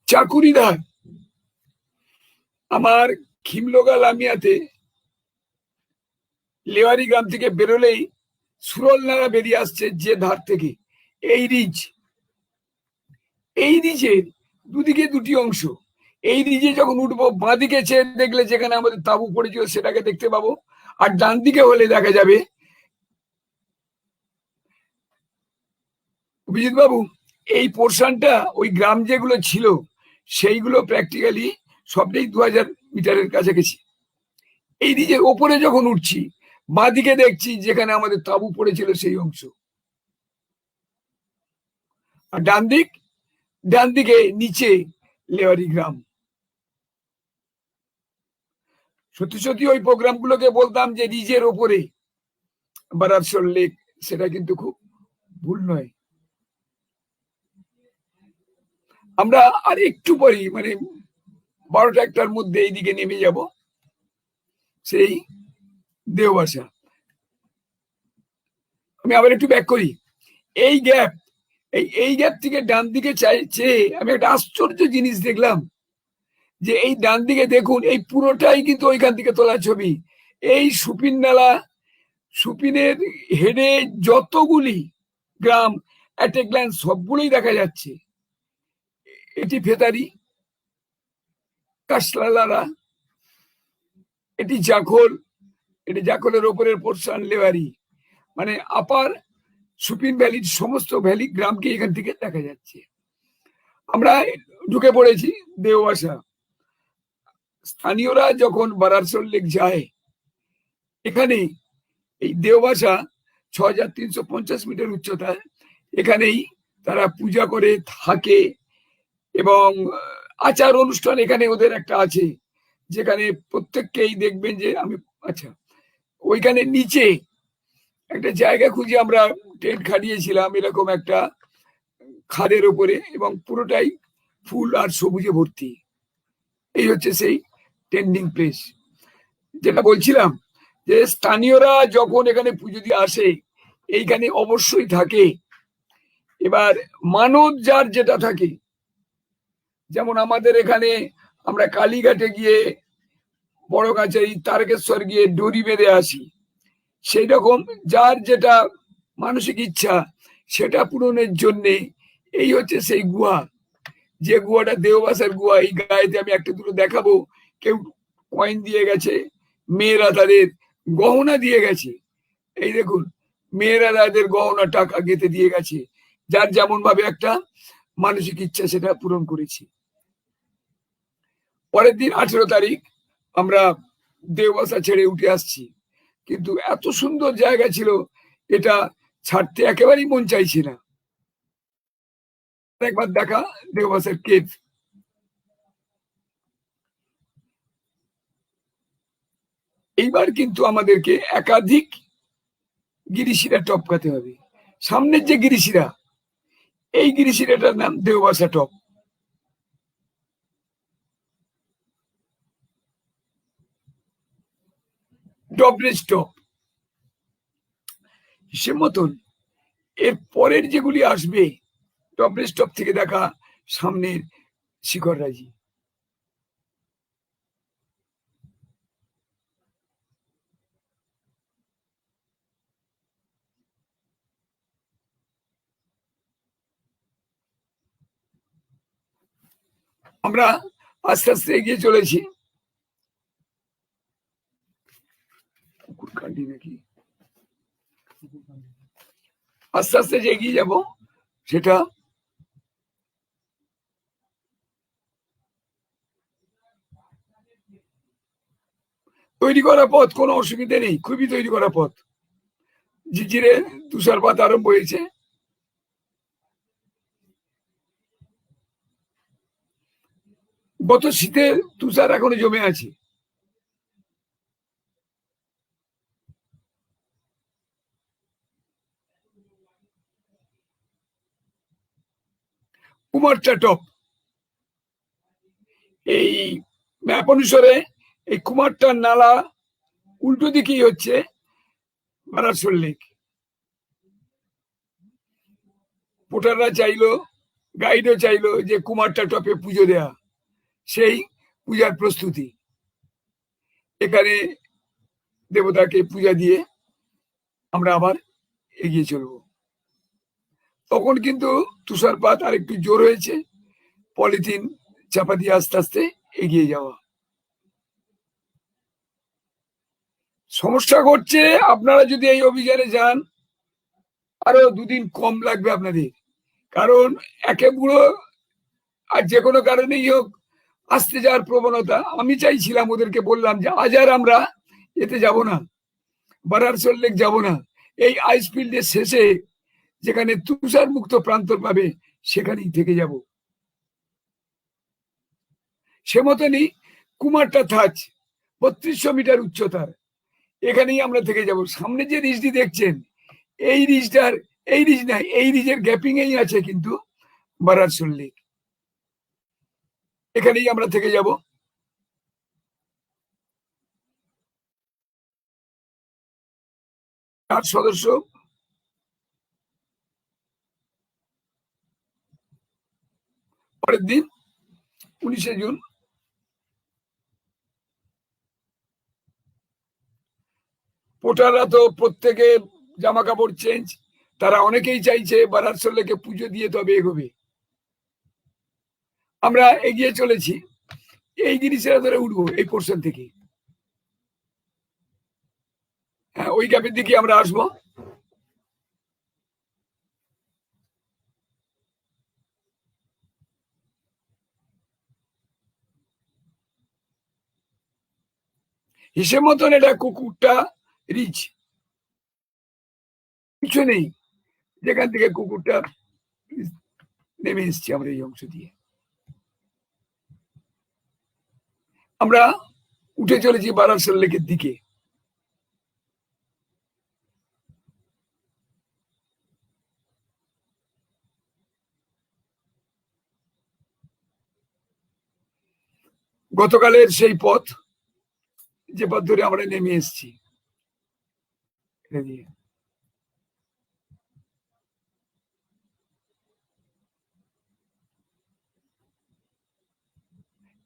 চাকুরিধার আমার খিমলোগা লামিয়াতে লেওয়ারি গ্রাম থেকে বেরোলেই সুরল নালা বেরিয়ে আসছে যে ধার থেকে এই রিজের দুদিকে দুটি অংশ। এই রিজে যখন উঠবো বাঁদিকে চেয়ে দেখলে যেখানে আমাদের তাঁবু পড়েছিল সেটাকে দেখতে পাবো, আর ডান দিকে হলে দেখা যাবে অভিজিৎ বাবু এই পোর্শনটা ওই গ্রাম যেগুলো ছিল সেইগুলো প্র্যাকটিক্যালি সবটাই 2000 মিটারের কাছাকাছি। এই রিজের ওপরে যখন উঠছি বাঁদিকে দেখছি যেখানে আমাদের তাঁবু পড়েছিল সেই অংশ, আর ডান দিকে নিচে লেওয়ারি গ্রাম। সত্যি সত্যি ওই প্রোগ্রামগুলোকে বলতাম যে রিজের ওপরে বারারসোল লেক, সেটা কিন্তু খুব ভুল নয়। আমরা আর একটু পরেই মানে 12টা-1টার মধ্যে এইদিকে নেমে যাব সেই দেওবাসা। আমি আবার একটু ব্যাক করি। এই গ্যাপ থেকে ডান দিকে চেয়ে আমি একটা আশ্চর্য জিনিস দেখলাম যে এই ডান দিকে দেখুন, এই পুরোটাই কিন্তু ওইখান থেকে তোলা ছবি। এই সুপিন নালা, সুপিনের হেডে যতগুলি গ্রাম অ্যাট এ গ্ল্যান্স সবগুলোই দেখা যাচ্ছে। এটি ফেতারি, কাশলালারা, এটি জাখল, এটি জাখলের ওপরের পোর্শন লেওয়ারি, মানে আপার সুপিন ভ্যালির সমস্ত ভ্যালি গ্রামকে এখান থেকে দেখা যাচ্ছে। আমরা ঢুকে পড়েছি দেওবাসা। স্থানীয়রা যখন বারারসোল লেক যায়, এখানে এই দেওবাসা 6350 মিটার উচ্চতায়, এখানেই তারা পূজা করে থাকে এবং আচার অনুষ্ঠান এখানে ওদের একটা আছে, যেখানে প্রত্যেককেই দেখবেন যে আমি আচ্ছা ওইখানে নিচে একটা জায়গা খুঁজে আমরা টেন্ট খাটিয়েছিলাম এরকম একটা খাদের উপরে, এবং পুরোটাই ফুল আর সবুজে ভর্তি। এই হচ্ছে সেই টেন্ডিং প্লেস। যেটা বলছিলাম যে স্থানীয়রা যখন এখানে পুজো দিয়ে আসে এইখানে অবশ্যই থাকে। এবার মানত যার যেটা থাকে, যেমন আমাদের এখানে আমরা কালীঘাটে গিয়ে বড় কাছারি তারকেশ্বর গিয়ে ডোরি বেঁধে আসি, সেই রকম যার যেটা মানসিক ইচ্ছা সেটা পূরণের জন্যে এই হচ্ছে সেই গুহা, যে গুহাটা দেওবাসার গুহা। এই গায়েতে আমি একটা দুটো দেখাবো, কেউ কয়েন দিয়ে গেছে, মেয়েরা তাদের গহনা দিয়ে গেছে। এই দেখুন, মেয়েরা তাদের গহনা টাকা গেঁথে দিয়ে গেছে, যার যেমন ভাবে একটা মানসিক ইচ্ছা সেটা পূরণ করেছি। পরের দিন 18 তারিখ আমরা দেওবাসা ছেড়ে উঠে আসছি, কিন্তু এত সুন্দর জায়গা ছিল এটা ছাড়তে একেবারেই মন চাইছে না। একবার দেখা দেওবাসার কেভ। এইবার কিন্তু আমাদেরকে একাধিক গিরিশিরা টপকাতে হবে। সামনের যে গিরিশিরা, এই গিরিশিরাটার নাম দেওবাসা টপ। ডবরেজ টপ হিসেব মতন এর পরের যেগুলি আসবে ডবরেজ টপ থেকে দেখা সামনের শিখররাজি। আমরা আস্তে আস্তে এগিয়ে চলেছি। নাকি আস্তে আস্তে যে এগিয়ে যাব সেটা তৈরি করা পথ, কোনো অসুবিধা নেই, খুবই তৈরি করা পথ। ঝিরঝিরে তুষারপাত আরম্ভ হয়েছে। গত শীতে তুষার এখনো জমে আছে। কুমারটা টপ, এই ম্যাপ অনুসারে এই কুমারটার নালা উল্টো দিকেই হচ্ছে বারারসোল লেক। ভোটাররা চাইলো গাইডও চাইলো যে কুমারটা টপে পুজো দেয়া, সেই পূজার প্রস্তুতি। এখানে দেবতাকে পূজা দিয়ে আমরা আবার এগিয়ে চলবো। তখন কিন্তু তুষারপাত আর একটু জোর হয়েছে, পলিথিন চাপা দিয়ে আস্তে আস্তে এগিয়ে যাওয়া। সমস্যা ঘটছে, আপনারা যদি এই অভিযানে যান আরো দুদিন কম লাগবে আপনাদের, কারণ একে বুড়ো আর যে কোনো কারণেই হোক আসতে যাওয়ার প্রবণতা। আমি চাইছিলাম, ওদেরকে বললাম যে আজ আর আমরা এতে যাব না, বারারসোল লেক যাব না, এই আইস ফিল্ডের শেষে যেখানে তুষার মুক্ত প্রান্তর পাবে সেখানেই থেকে যাব। সে মতনই কুমারটা থাচ 3200 মিটার উচ্চতার, এখানেই আমরা থেকে যাব। সামনে যে রিজটি দেখছেন, এই রিজটার, এই রিজ নাই, এই রিজের গ্যাপিং এই আছে কিন্তু বারারসোল লেক, এখানেই আমরা থেকে যাব। 8 সদস্য পরের দিন 19শে জুন পোটাররা তো প্রত্যেকে জামা কাপড় চেঞ্জ, তারা অনেকেই চাইছে বারারসোল লেকে পুজো দিয়ে তবে এগোবে। আমরা এগিয়ে চলেছি, এই গিরিসেরা ধরে উঠবো এই পোর্শন থেকে, হ্যাঁ ওই গ্যাপের দিকে আমরা আসবো। হিসেব মতন এটা কুকুরটা রিচ, কিছু নেই, যেখান থেকে কুকুরটা নেমে এসছি আমরা এই অংশ দিয়ে। আমরা উঠে চলেছি বারারসোল লেকের দিকে। গতকালের সেই পথ, যে পথ ধরে আমরা নেমে এসছি,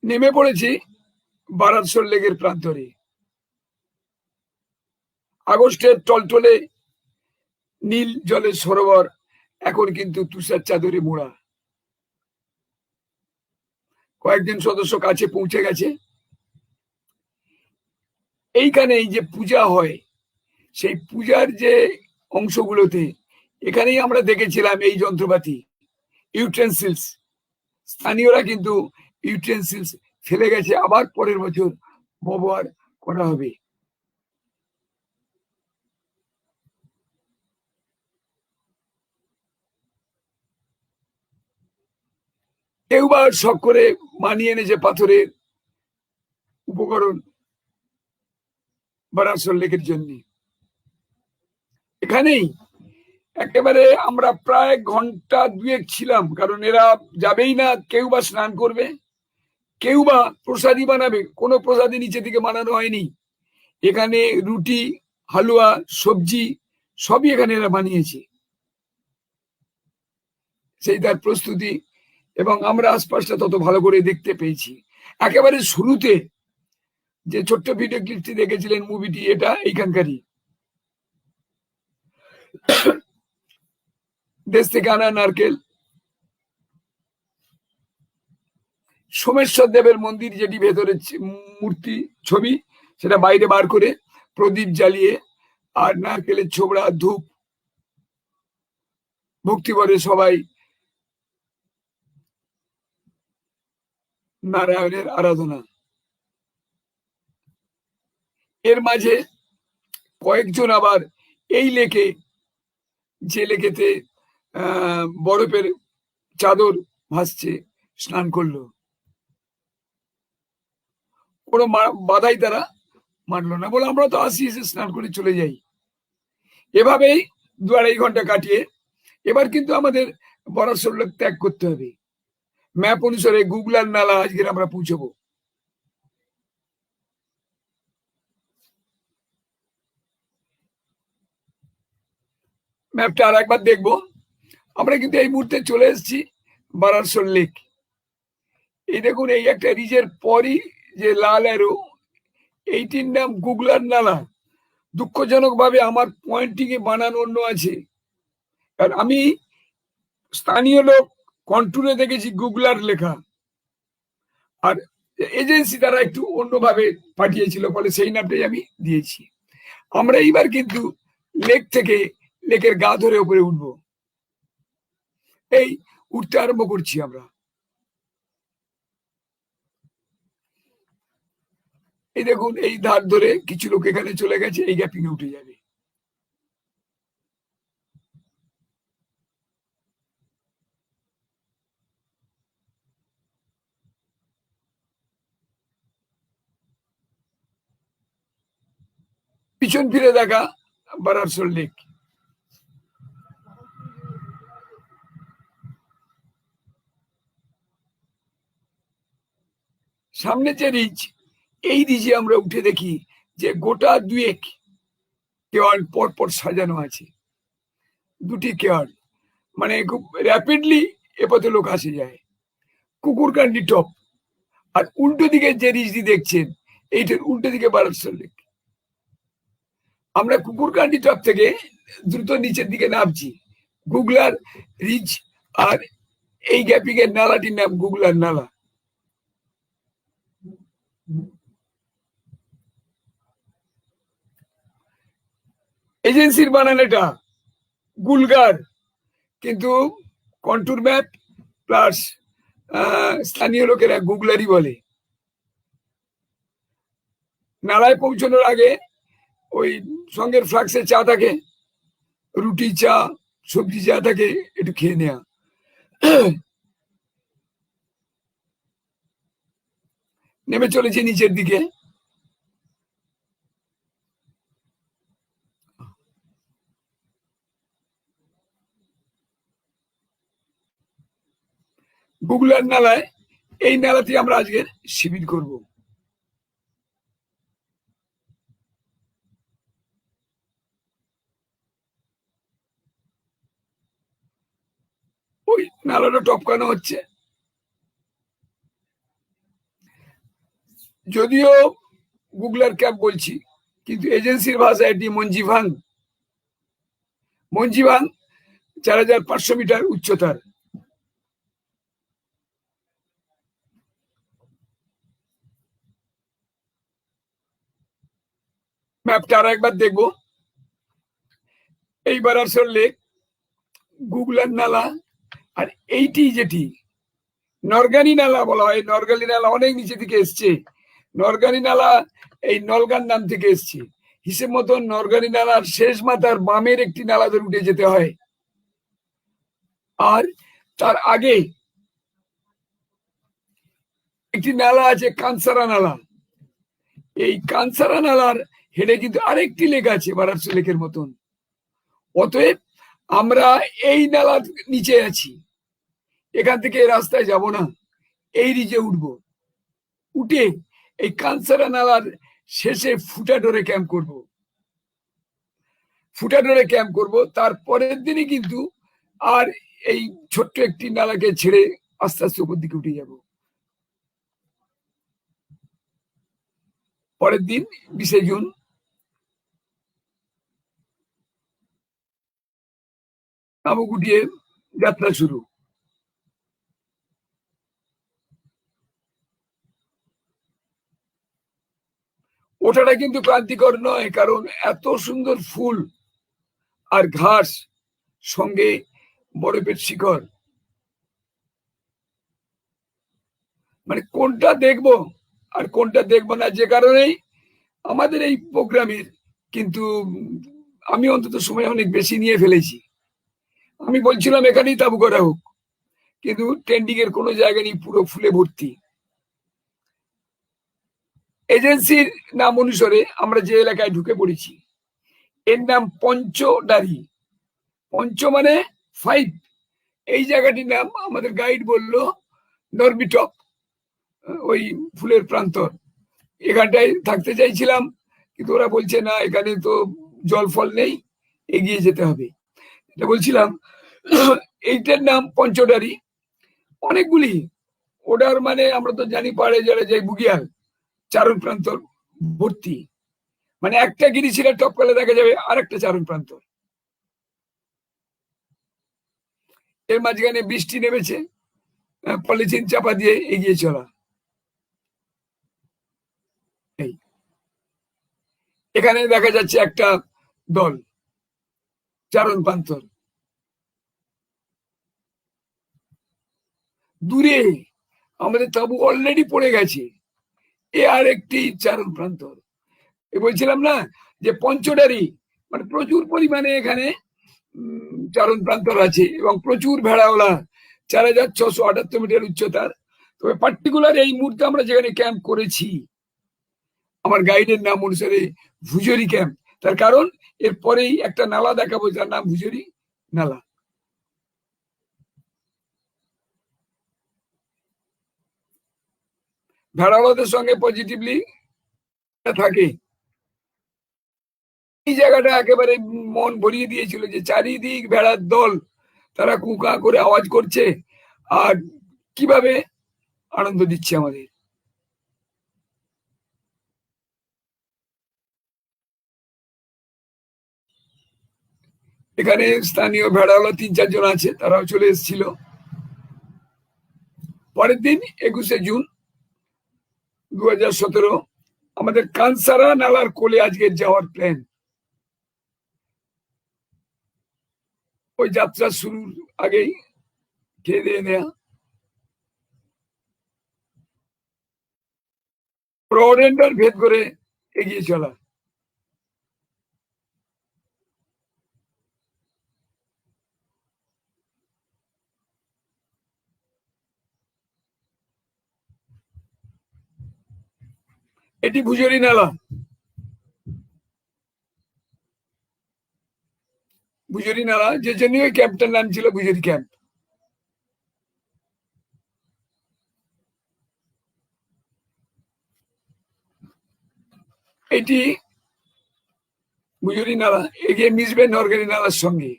নেমে পড়েছি বারারসোল লেকের প্রান্তরে। আগস্টের টলটলে নীল জলের সরোবর এখন কিন্তু তুষার চাদরে মোড়া। কয়েকজন সদস্য কাছে পৌঁছে গেছে। এইখানে এই যে পূজা হয়, সেই পূজার যে অংশগুলোতে এখানেই আমরা দেখেছিলাম এই যন্ত্রপাতি, ইউটেন্সিলস। স্থানীয়রা কিন্তু ইউটেন্সিলস ফেলে গেছে, আবার পরের বছর ব্যবহার করা হবে। কেউ বা শখ করে মানিয়ে এনেছে পাথরের উপকরণ বারারসোল লেকের জন্য। এখানেই একেবারে আমরা প্রায় ঘন্টা 2 ছিলাম, কারণ এরা যাবেই না, কেউ বা স্নান করবে, কেউ বা প্রসাদী বানাবে। কোনো প্রসাদী নিচে থেকে বানানো হয়নি, এখানে রুটি, হালুয়া, সবজি সবই এখানে এরা বানিয়েছে, সেই তার প্রস্তুতি। এবং আমরা আশপাশটা তত ভালো করে দেখতে পেয়েছি। একেবারে শুরুতে যে ছোট্ট ভিডিও ক্লিপটি দেখেছিলেন, মুভিটি, এটা এইখানকারই, দেশ থেকে আনা নারকেল। সোমেশ্বর দেবের মন্দির, যেটি ভেতরে মূর্তি ছবি, সেটা বাইরে বার করে প্রদীপ জ্বালিয়ে আর নারকেলের ছোবড়া, ধূপ, ভক্তি করে সবাই নারায়ণের আরাধনা। এর মাঝে কয়েকজন আবার এই লেকে, যে লেকেতে বরফের চাদর ভাসছে, স্নান করলো। কোনো বাধাই তারা মানলো না, বলে আমরা তো আসি, এসে স্নান করে চলে যাই। এভাবেই 2-2.5 ঘন্টা কাটিয়ে এবার কিন্তু আমাদের বারারসোল লেক ত্যাগ করতে হবে। ম্যাপ অনুসারে গুগলার নালা আজকের আমরা পৌঁছবো। ম্যাপটা আর একবার দেখবো। আমরা কিন্তু এই মুহূর্তে চলে এসেছি বারারসোল লেক। এই দেখুন, এই একটা রিজের পরই যে লাল অ্যারো, এইটির নাম গুগলার নালা। দুঃখজনক ভাবে আমার পয়েন্টিং এ বানানো অন্য আছে, আর আমি স্থানীয় লোক কন্ট্রোলে দেখেছি গুগলার লেখা, আর এজেন্সি তারা একটু অন্যভাবে পাঠিয়েছিল, ফলে সেই নামটাই আমি দিয়েছি। আমরা এইবার কিন্তু লেক থেকে লেকের গা ধরে উপরে উঠবো। এই উঠতে আরম্ভ করছি আমরা। এই দেখুন, এই ধার ধরে কিছু লোক এখানে চলে গেছে, এই গ্যাপিং এ উঠে যাবে। পিছন ফিরে দেখা বারারসোল লেক। সামনে যে রিজ, এই রিজে আমরা উঠে দেখি যে গোটা দুয়েক কেওয়াল পর পর সাজানো আছে। দুটি কেওয়াল, মানে খুব র্যাপিডলি এপথে লোক আসে যায়। কুকুরকান্ডি টপ, আর উল্টো দিকে যে রিজটি দেখছেন, এইটার উল্টো দিকে বারারসোল লেক। আমরা কুকুরকান্ডি টপ থেকে দ্রুত নিচের দিকে নামছি। গুগলার রিজ আর এই গ্যাপিং এর নালাটির নাম গুগলার নালা। এজেন্সির বানান এটা গুলগার, কিন্তু কন্ট্যুর ম্যাপ প্লাস স্থানীয় লোকেরা গুগলারই বলে। নালায় পৌঁছানোর আগে ওই সঙ্গের ফ্লাক্সে চা থাকে, রুটি চা সবজি চা থাকে, একটু খেয়ে নেওয়া। নেমে চলেছে নিচের দিকে। গুগলার নালায়, এই নালাতে আমরা আজকে শিবির করব। ওই নালাটা টপকানো হচ্ছে, যদিও গুগলার ক্যাম্প বলছি, কিন্তু এজেন্সির ভাষায় এটি মঞ্জিভাং। মঞ্জিভাং 4500 মিটার উচ্চতার। ম্যাপটা আর একবার দেখবো। এইবার আসল লেক, গুগলার নালা, আর এইটি যেটি নরগানি নালা বলা হয়। নরগানি নালা অনেক নিচে থেকে এসছে। নরগানি নালা এই নলগান নাম থেকে এসছে। হিসেব মতো নরগানি নালার শেষ মাথার বামের একটি নালা ধরে উঠে যেতে হয়, আর তার আগে একটি নালা আছে কানসারা নালা। এই কানসারা নালার হেডে কিন্তু আরেকটি লেক আছে বারারসোল লেকের মতন। অতএব আমরা এই নালার নিচে আছি, এখান থেকে রাস্তায় যাব না, এই রিজে উঠবো। উঠে এই কানসারা নালার শেষে ফুটাডোরে ক্যাম্প করব। ফুটাডোরে ক্যাম্প করব, তারপরের দিনই কিন্তু আর এই ছোট্ট একটি নালাকে ছেড়ে আস্তে আস্তে উপর দিকে উঠে যাব। পরের দিন 20শে জুন তাঁবু গুটিয়ে যাত্রা শুরু। ওঠাটা কিন্তু ক্লান্তিকর নয়, কারণ এত সুন্দর ফুল আর ঘাস, সঙ্গে বরফের শিখর, মানে কোনটা দেখবো আর কোনটা দেখবো না, যে কারণেই আমাদের এই প্রোগ্রামের কিন্তু আমি অন্তত সময় অনেক বেশি নিয়ে ফেলেছি। আমি বলছিলাম এখানেই তাঁবু করা হোক, কিন্তু ট্রেন্ডিং এর কোনো জায়গা নেই, পুরো ফুলে ভর্তি। এজেন্সির নাম অনুসারে আমরা যে এলাকায় ঢুকে পড়েছি, এর নাম পঞ্চডারি। পঞ্চ মানে 5। এই জায়গাটির নাম আমাদের গাইড বলল নরবিটপ, ওই ফুলের প্রান্তর। এখানটায় থাকতে চাইছিলাম, কিন্তু ওরা বলছে না, এখানে তো জল ফল নেই, এগিয়ে যেতে হবে। এটা বলছিলাম। এইটার নাম পঞ্চডারি। অনেকগুলি। ওটার মানে আমরা তো জানি পাড়ে যারা যাই বুগিয়াল চারণ প্রান্তর ভর্তি, মানে একটা গিরিশিলা টপ করলে দেখা যাবে আরেকটা চারণ প্রান্তর। এর মাঝখানে বৃষ্টি নেমেছে, পলিথিন চাপা দিয়ে এগিয়ে চলা। এই এখানে দেখা যাচ্ছে একটা দল চারণ প্রান্তর, দূরে আমাদের তাবু অলরেডি পড়ে গেছে, এ আর একটি চারণ প্রান্তর। বলছিলাম না যে পঞ্চডারি, মানে প্রচুর পরিমাণে এখানে চারণ প্রান্তর আছে এবং প্রচুর ভেড়াওয়ালা, 4678 মিটার উচ্চতার। তবে পার্টিকুলার এই মুহূর্তে আমরা যেখানে ক্যাম্প করেছি, আমার গাইডের নাম অনুসারে ভুজরি ক্যাম্প, তার কারণ এরপরেই একটা নালা দেখাবো যার নাম ভুজরি নালা। ভেড়াওয়ালাদের সঙ্গে পজিটিভলি থাকে। এই জায়গাটা একেবারে মন ভরিয়ে দিয়েছিল যে চারিদিক ভেড়ার দল, তারা কুকা করে আওয়াজ করছে আর কিভাবে আনন্দ দিচ্ছে আমাদের। এখানে স্থানীয় ভেড়াওয়ালা 3-4 জন আছে, তারাও চলে এসেছিল। পরের দিন 21শে জুন 2017 আমাদের কানসারা নালার কোলে আজকে যাওয়ার প্ল্যান। ওই যাত্রা শুরুর আগেই খেয়ে দিয়ে নেয়া, রডেন্ডার ভেদ করে এগিয়ে চলা। এটি ভুজরি নালা। ভুজরি নালা যে জন্য ওই ক্যাম্পটার নাম ছিল ভুজরি ক্যাম্প। এটি ভুজরি নালা এগিয়ে মিশবে নরগারি নালার সঙ্গে।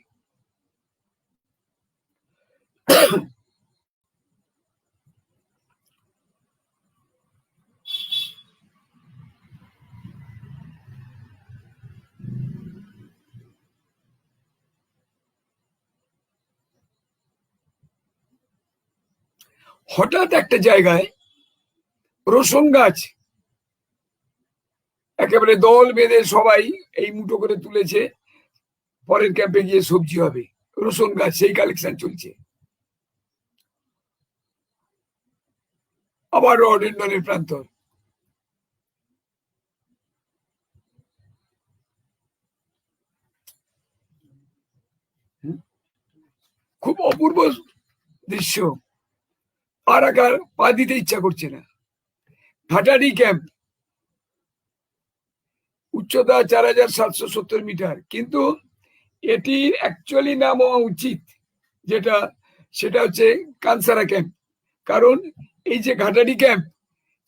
হঠাৎ একটা জায়গায় রসুন গাছ একেবারে দল বেঁধে সবাই এই মুঠো করে তুলেছে, পরের ক্যাম্পে গিয়ে সবজি হবে। রসুন গাছ সেই কালেকশন চলছে। আবার রডেন্ডনের প্রান্তর। খুব অপূর্ব দৃশ্য, আর আকার পা দিতে ইচ্ছা করছে না। ঘাটারি ক্যাম্প, উচ্চতা 4770 মিটার, কিন্তু এটির অ্যাকচুয়ালি নাম হওয়া উচিত যেটা, সেটা হচ্ছে কানসারা ক্যাম্প। কারণ এই যে ঘাটারি ক্যাম্প,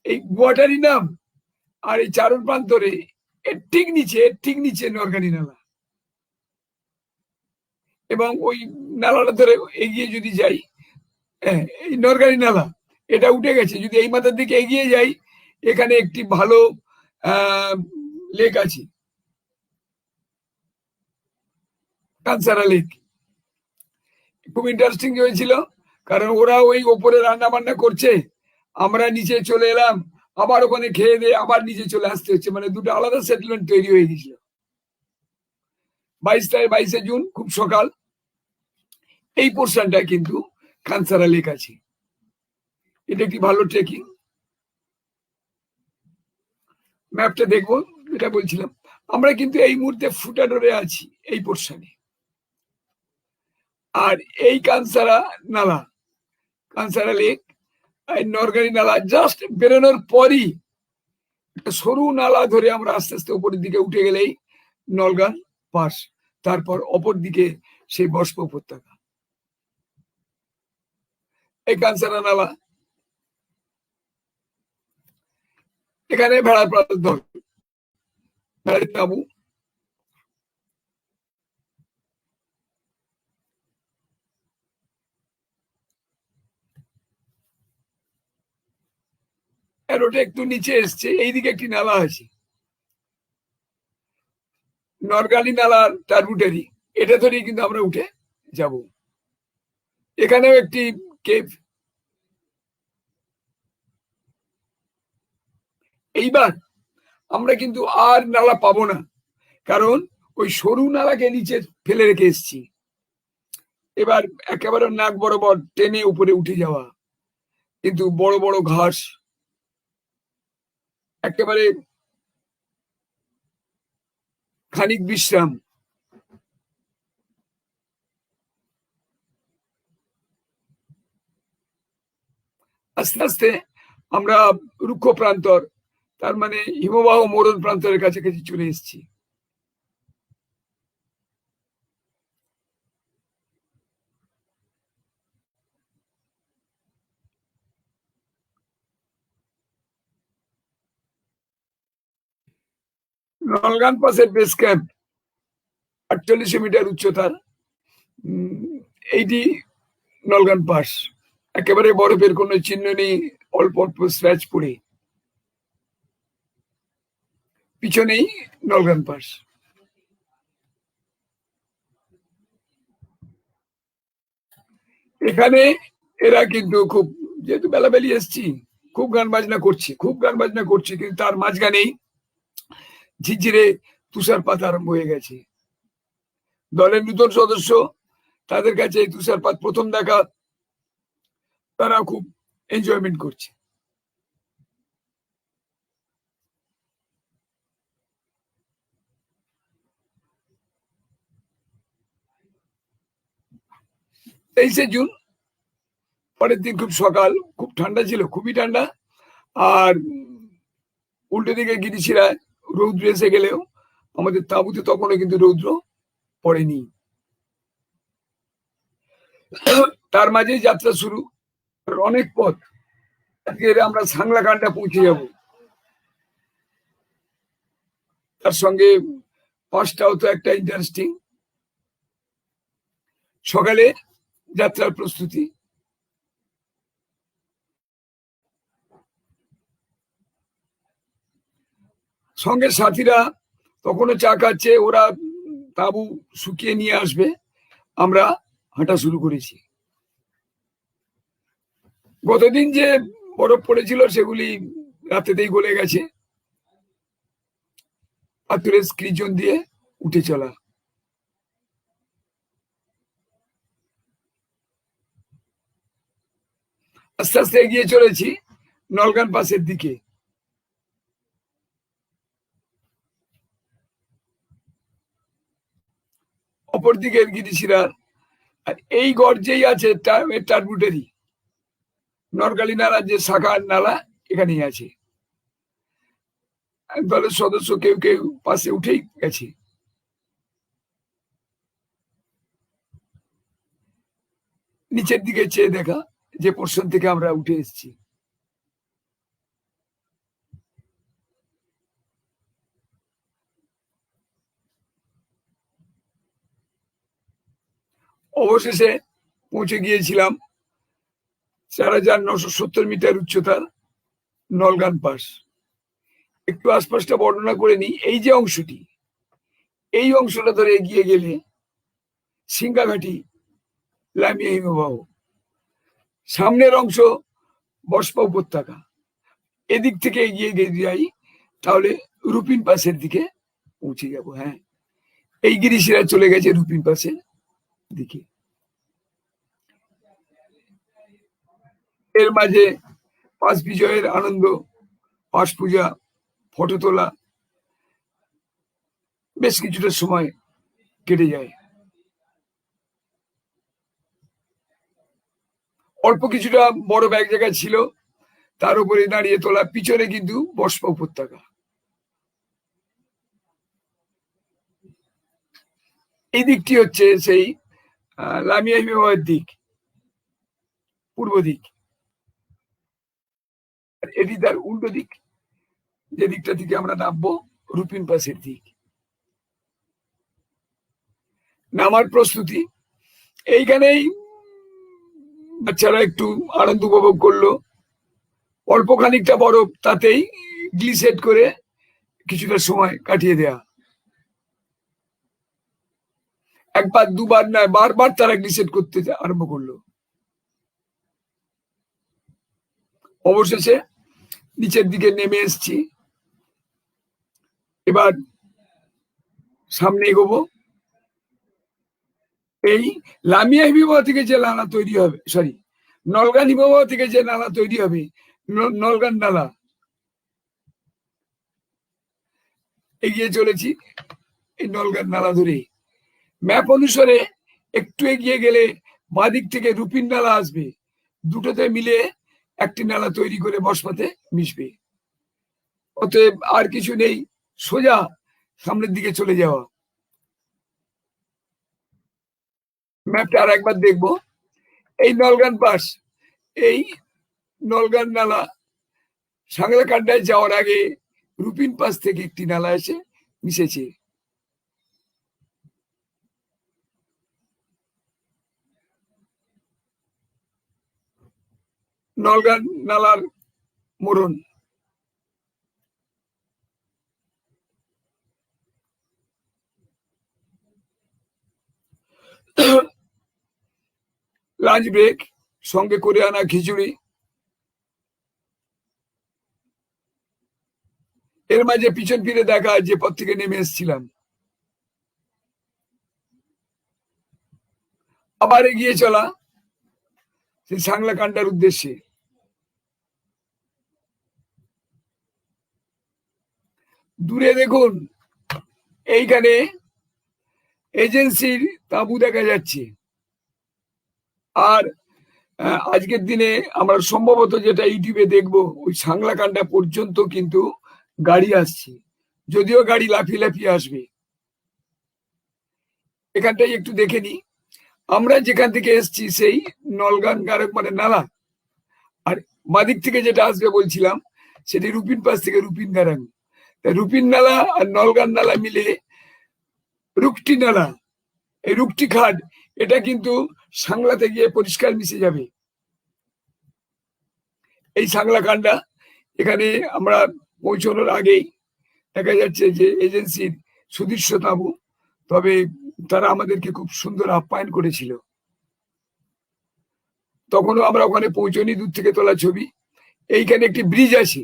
এই গুয়াটারি নাম, আর এই চারণ প্রান্তরে এর ঠিক নিচে নরগানি নালা, এবং ওই নালাটা ধরে এগিয়ে যদি যাই, এই নরগানি নালা এটা উঠে গেছে। যদি এই মাথার দিকে এগিয়ে যাই, এখানে একটি ভালো লেক আছে, কানসারা লেক। খুব ইন্টারেস্টিং হয়েছিল, কারণ ওরা ওই ওপরে রান্না বান্না করছে, আমরা নিচে চলে এলাম, আবার ওখানে খেয়ে দিয়ে আবার নিচে চলে আসতে হচ্ছে, মানে দুটো আলাদা সেটেলমেন্ট তৈরি হয়ে গেছিল। 22শে জুন খুব সকাল, এই পোর্শনটা কিন্তু কানসারা লেক আছে। এটা একটি ভালো ট্রেকিং। ম্যাপটা দেখবো, এটা বলছিলাম আমরা কিন্তু এই মুহূর্তে ফুটাডোরে আছি এই পোর্শনে। আর এই কানসারা নালা, কানসারা লেক, নরগারি নালা জাস্ট বেরোনোর পরই একটা সরু নালা ধরে আমরা আস্তে আস্তে উপরের দিকে উঠে গেলেই নলগান পাস, তারপর অপর দিকে সেই বস্প উপত্যকা। এই কানসারা নালা, এখানে ভেড়ার দল, ভেড়ার তাবু। অ্যারোটা একটু নিচে এসছে, এইদিকে একটি নালা আছে, নরগালি নালার টার্বুটারি, এটা ধরেই কিন্তু আমরা উঠে যাব। এখানেও একটি কেভ। এইবার আমরা কিন্তু আর নালা পাবো না, কারণ ওই সরু নালাকে নিচে ফেলে রেখে এসছি। এবার একেবারে নাক বরাবর টেনে উপরে উঠে যাওয়া, কিন্তু বড় বড় ঘাস, একেবারে খানিক বিশ্রাম। আস্তে আস্তে আমরা রুক্ষ প্রান্তর, তার মানে হিমবাহ মরণ প্রান্তরের কাছাকাছি চলে এসেছি। নলগান পাসের বেস ক্যাম্প 48 মিটার উচ্চতার। এইটি নলগান পাস, একেবারে বরফের কোনো চিহ্ন নেই, অল্প অল্প স্ক্র্যাচ পড়ে। পিছনেই নলগান পাস। এখানে এরা কিন্তু খুব, যেহেতু বেলাবেলি এসছি, খুব গান বাজনা করছে, কিন্তু তার মাঝখানেই ঝিরঝিরে তুষারপাত আরম্ভ হয়ে গেছে। দলের নূতন সদস্য, তাদের কাছে এই তুষারপাত প্রথম দেখা, তারা খুব এনজয়মেন্ট করছে। তেইশে জুন, পরের দিন খুব সকাল, খুব ঠান্ডা ছিল, খুবই ঠান্ডা। আর উল্টো দিকে গিরিশিরায় রৌদ্র এসে গেলেও আমাদের তাঁবুতে তখনও কিন্তু রৌদ্র পড়েনি। তার মাঝেই যাত্রা শুরু, অনেক পথ। আজকে আমরা সাংলাকান্ডা পৌঁছে যাব, তার সঙ্গে পাঁচটাও তো একটা ইন্টারেস্টিং। সকালে যাত্রার প্রস্তুতি, সঙ্গে সাথীরা তখনও চা খাচ্ছে, ওরা তাঁবু শুকিয়ে নিয়ে আসবে, আমরা হাঁটা শুরু করেছি। গতদিন যে বরফ পড়েছিল সেগুলি রাতেতেই গলে গেছে। পাথরের স্ক্রিজন দিয়ে উঠে চলা। আস্তে আস্তে এগিয়ে চলেছি নলগান পাসের দিকে। অপর দিকের গিরিশিরার, আর এই গর্জেই আছে টার্বুটারি, নরগালি নালার যে শাখার নালা, এখানেই আছে। দলের সদস্য কেউ কেউ পাশে উঠেই গেছে। নিচের দিকে চেয়ে দেখা, যে পোর্শন থেকে আমরা উঠে এসেছি। অবশেষে পৌঁছে গিয়েছিলাম 4970 মিটার উচ্চতার নলগান পাস। একটু আশপাশটা বর্ণনা করে নিই। এই যে অংশটি, এই অংশটা ধরে এগিয়ে গেলে সিংগাঘাটি, লামিয়া হিমবাহ, সামনের অংশ বসপা উপত্যকা। এদিক থেকে এগিয়ে যাই তাহলে রুপিন পাসের দিকে পৌঁছে যাব। হ্যাঁ, এই গিরিশিরা চলে গেছে রুপিন পাসের দিকে। এর মাঝে পাস বিজয়ের আনন্দ, পাস পূজা, ফটো তোলা, বেশ কিছুটা সময় কেটে যায়। অল্প কিছুটা বড় এক জায়গায় ছিল, তার উপরে দাঁড়িয়ে তোলা। পিছনে কিন্তু বসপা উপত্যকা। এই দিকটি হচ্ছে সেই লামিয়া হিমবাহের দিক, পূর্ব দিক। এটি তার উল্টো দিক, যে দিকটা থেকে আমরা নামবো, রুপিন পাসের দিক। নামার প্রস্তুতি। এইখানেই বাচ্চারা একটু আনন্দ উপভোগ করলো, অল্প খানিকটা বরফ, তাতেই গ্লিসেট করে কিছুটা সময় কাটিয়ে দেয়া। একবার দুবার নয়, বারবার তারা গ্লিসেট করতে আরম্ভ করলো। অবশেষে নিচের দিকে নেমে এসছি। এবার সামনে এগোবো। এই লামিয়া হিমবাহ থেকে যে নালা তৈরি হবে, সরি, নলগান হিমবাহ থেকে যে নালা তৈরি হবে, নলগান নালা, এগিয়ে চলেছি এই নলগান নালা ধরে। ম্যাপ অনুসারে একটু এগিয়ে গেলে বাঁদিক থেকে রুপিন নালা আসবে, দুটোতে মিলে একটি নালা তৈরি করে বসপাতে মিশবে। অতএব আর কিছু নেই, সোজা সামনের দিকে চলে যাওয়া। ম্যাপটা আর একবার দেখবো। এই নলগান পাস, এই নলগান নালা সাংলাকান্ডায় যাওয়ার আগে রুপিন পাস থেকে একটি নালা এসে মিশেছে। নলগান নালার মোড়ন। লাঞ্চ ব্রেক, সঙ্গে করে আনা খিচুড়ি। এর মাঝে পিছন ফিরে দেখা যে পথ থেকে নেমে এসেছিলাম। আবার এগিয়ে চলা সেই সাংলাকান্ডার উদ্দেশ্যে। দূরে দেখুন, এইখানে এজেন্সির তাঁবু দেখা যাচ্ছে। আর আজকের দিনে আমরা সম্ভবত যেটা ইউটিউবে দেখবো, ওই সাংলাকান্ডা পর্যন্ত কিন্তু গাড়ি আসছে, যদিও গাড়ি লাফিয়ে লাফিয়ে আসবে। এখানটাই একটু দেখে নি, আমরা যেখান থেকে এসছি সেই নলগান গারক মানে নালা, আর বাদিক থেকে যেটা আসবে বলছিলাম সেটি রুপিন পাস থেকে রুপিন গারাং। রুপিন নালা আর নলগান নালা মিলে রুকটি নালা, এই রুকটি খাদ, এটা কিন্তু সাংলাতে গিয়ে পরিষ্কার মিশে যাবে। এই সাংলাকান্ডা, এখানে আমরা পৌঁছানোর আগেই দেখা যাচ্ছে যে এজেন্সির সুদৃশ্য তাঁবু, তবে তারা আমাদেরকে খুব সুন্দর আপ্যায়ন করেছিল। তখনও আমরা ওখানে পৌঁছনি, দূর থেকে তোলা ছবি। এইখানে একটি ব্রিজ আছে,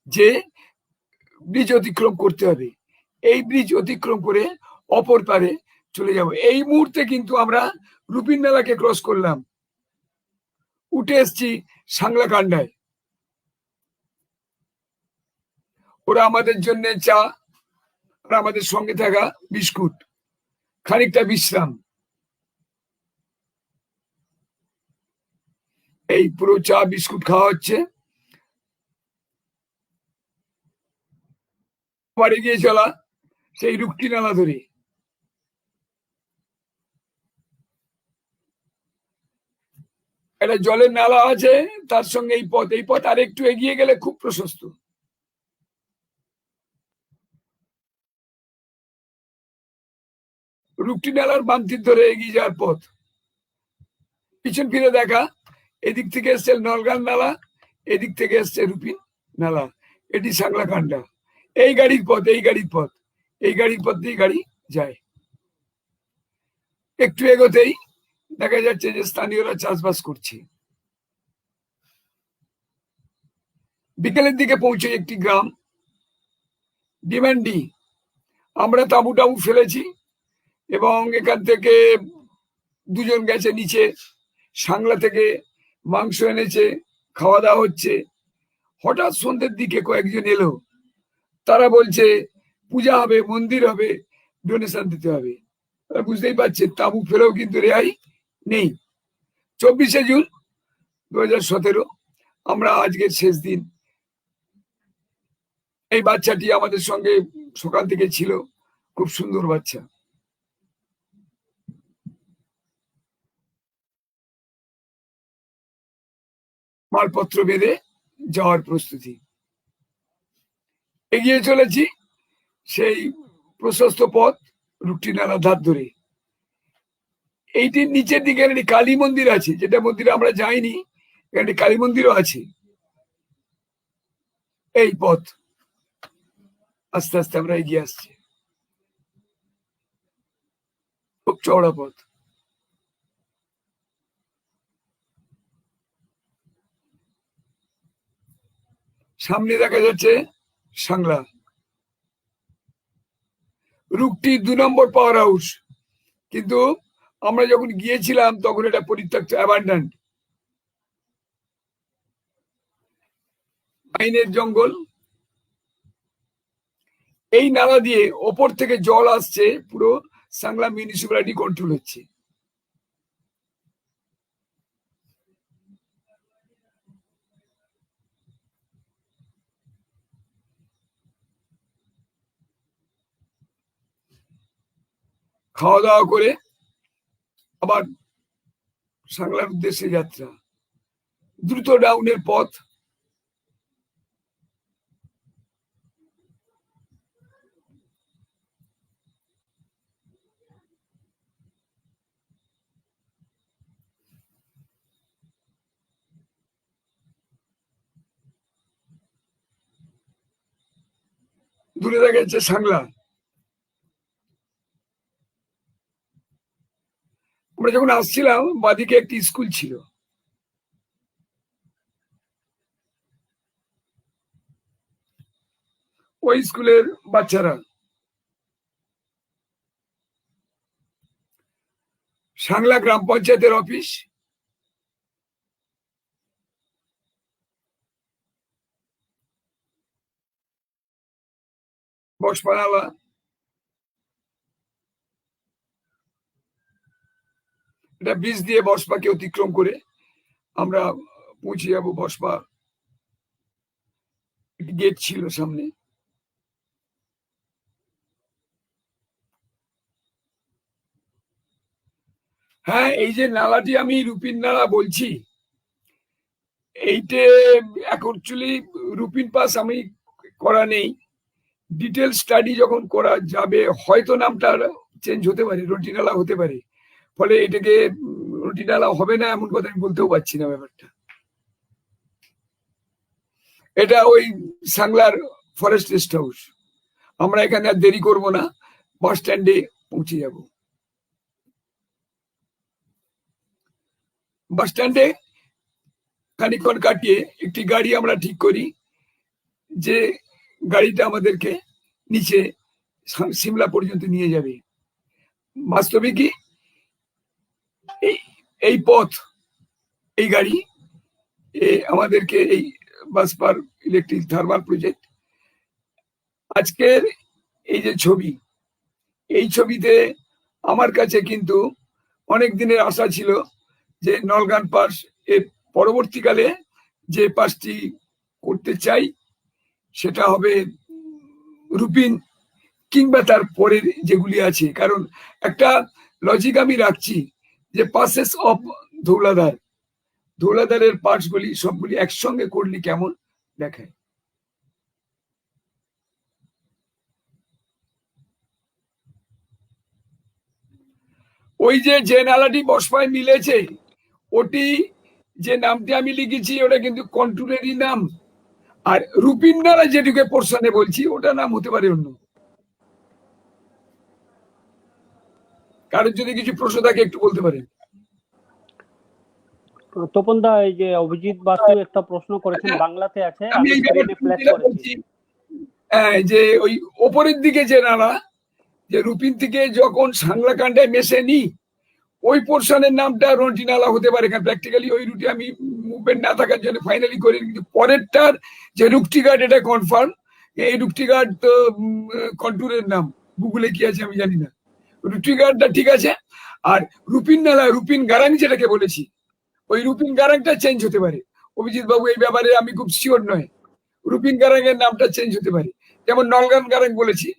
যে ব্রিজ অতিক্রম করতে হবে। এই ব্রিজ অতিক্রম করে অপর পারে চলে যাব। এই মুহূর্তে কিন্তু আমরা রুপিন মেলাকে ক্রস করলাম, উঠে এসছি সাংলাকান্ডায়। ওরা আমাদের জন্য চা আর আমাদের সঙ্গে থাকা বিস্কুট, খানিকটা বিশ্রাম। এই পুরো চা বিস্কুট খাওয়া হচ্ছে। বাড়ি গিয়ে চলা সেই রুকটি নালা ধরে। একটা জলের নালা আছে, তার সঙ্গে এই পথ আর একটু এগিয়ে গেলে খুব প্রশস্ত। রুকটি নালার বাম তীর ধরে এগিয়ে যাওয়ার পথ। পিছন ফিরে দেখা, এদিক থেকে এসছে নলগান নালা, এদিক থেকে এসছে রুপিন নালা, এটি সাংলাকান্ডা। এই গাড়ির পথ, এই গাড়ির পথ, এই গাড়ির পথ দিয়ে গাড়ি যায়। একটু এগোতেই দেখা যাচ্ছে যে স্থানীয়রা চাষবাস করছে। বিকেলের দিকে পৌঁছে একটি গ্রাম ডিমান্ডি। আমরা তাঁবু টাবু ফেলেছি এবং এখান থেকে দুজন গেছে নিচে, সাংলা থেকে মাংস এনেছে, খাওয়া দাওয়া হচ্ছে। হঠাৎ সন্ধ্যের দিকে কয়েকজন এলো, তারা বলছে পূজা হবে, মন্দির হবে, ডোনেশন দিতে হবে। বুঝতেই পারছেন, তাঁবু ফেলেও কিন্তু রেহাই নেই। 24শে জুন 2017, আমরা আজকের শেষ দিন। এই বাচ্চাটি আমাদের সঙ্গে সকাল থেকে ছিল, খুব সুন্দর বাচ্চা। মালপত্র বেঁধে যাওয়ার প্রস্তুতি। এগিয়ে চলেছি সেই প্রশস্ত পথ, রুকটি নালা ধার ধরে। এইটির নিচের দিকে একটি কালী মন্দির আছে, যেটা মন্দিরে আমরা যাইনি, এখানে কালী মন্দিরও আছে। এই পথ আস্তে আস্তে আমরা এগিয়ে আসছি, খুব চওড়া পথ। সামনে দেখা যাচ্ছে সাংলা, রুকটি 2 নম্বর পাওয়ার হাউস, কিন্তু আমরা যখন গিয়েছিলাম তখন এটা পরিত্যক্ত, অ্যাবান্ডান্ড। পাইনের জঙ্গল, এই নালা দিয়ে ওপর থেকে জল আসছে, পুরো সাংলা মিউনিসিপ্যালিটি কন্ট্রোল হচ্ছে। খাওয়া দাওয়া করে আবার সাংলার উদ্দেশ্যে যাত্রা, দ্রুত ডাউনের পথ। দূরে দেখা যাচ্ছে সাংলা। আমরা যখন আসছিলাম বাদিকে একটি স্কুল ছিল, ওই স্কুলের বাচ্চারা। সাংলা গ্রাম পঞ্চায়েতের অফিস, বসপানালা, এটা ব্রিজ দিয়ে বসপাকে অতিক্রম করে আমরা পৌঁছে যাব বসপা। গেট ছিল সামনে। হ্যাঁ, এই যে নালাটি আমি রুপিন নালা বলছি, এইটে অ্যাকচুয়ালি রুপিন পাস আমি করা নেই। ডিটেল স্টাডি যখন করা যাবে হয়তো নামটা চেঞ্জ হতে পারে, রন্টিনালা হতে পারে, ফলে এটাকে রন্টিনালা হবে না এমন কথা আমি বলতেও পারছি না ব্যাপারটা। এটা ওই সাংলার ফরেস্ট রেস্ট হাউস। আমরা এখানে আর দেরি করব না, বাস স্ট্যান্ডে পৌঁছে যাব। বাস স্ট্যান্ডে খানিকক্ষণ কাটিয়ে একটি গাড়ি আমরা ঠিক করি, যে গাড়িটা আমাদেরকে নিচে সিমলা পর্যন্ত নিয়ে যাবে। বাস্তবে কি এই পথ, এই গাড়ি আমাদেরকে এই বাসপার ইলেকট্রিক থার্মাল প্রজেক্ট, আজকের এই যে ছবি, এই ছবিতে আমার কাছে কিন্তু অনেক দিনের আশা ছিল যে নলগান পাস এর পরবর্তীকালে যে পাসটি করতে চাই সেটা হবে রুপিন কিংবা তার পরের যেগুলি আছে। কারণ একটা লজিক আমি রাখছি যে পাসেস অফ ধৌলাধারের পার্টস গুলি সবগুলি একসঙ্গে করলে কেমন দেখায়। ওই যে নালাটি বসপায় মিলেছে, ওটি যে নামটি আমি লিখেছি ওটা কিন্তু কন্ট্রোলেরই নাম, আর রুপিন নালা যেটুকু পোর্শনে বলছি ওটা নাম হতে পারে অন্য। কারোর যদি কিছু প্রশ্ন থাকে একটু বলতে পারেন। তপন দা, এই যে অভিজিৎ বাসু একটা প্রশ্ন করেছেন, বাংলাতে আছে, আমি এই স্ক্রিনে ফ্ল্যাশ করেছি। যে ওই ওপরের দিকে যে নালা, যে রুপিন থেকে যখন সাংলা কান্ডায় মেশে নি, ওই পোর্শনের নামটা রন্টি নালা হতে পারে। কারণ প্র্যাকটিক্যালি ওই রুটে আমি মুভমেন্ট না থাকার জন্য ফাইনালি করি, কিন্তু পরেরটার যে রুকটি গার্ড এটা কনফার্ম। এই রুকটি গার্ড তো কন্ট্যুরের নাম, গুগলে কি আছে আমি জানি না। রুকটি গার্ডটা ঠিক আছে। আর রুপিন নালা, রুপিন গারাং যেটাকে বলেছি, ওই রুপিন গারাংটা চেঞ্জ হতে পারে। অভিজিৎ বাবু এই ব্যাপারে আমি খুব শিওর নয়, রুপিন গারাং এর নামটা চেঞ্জ হতে পারে। যেমন নলগান গারাং বলেছি,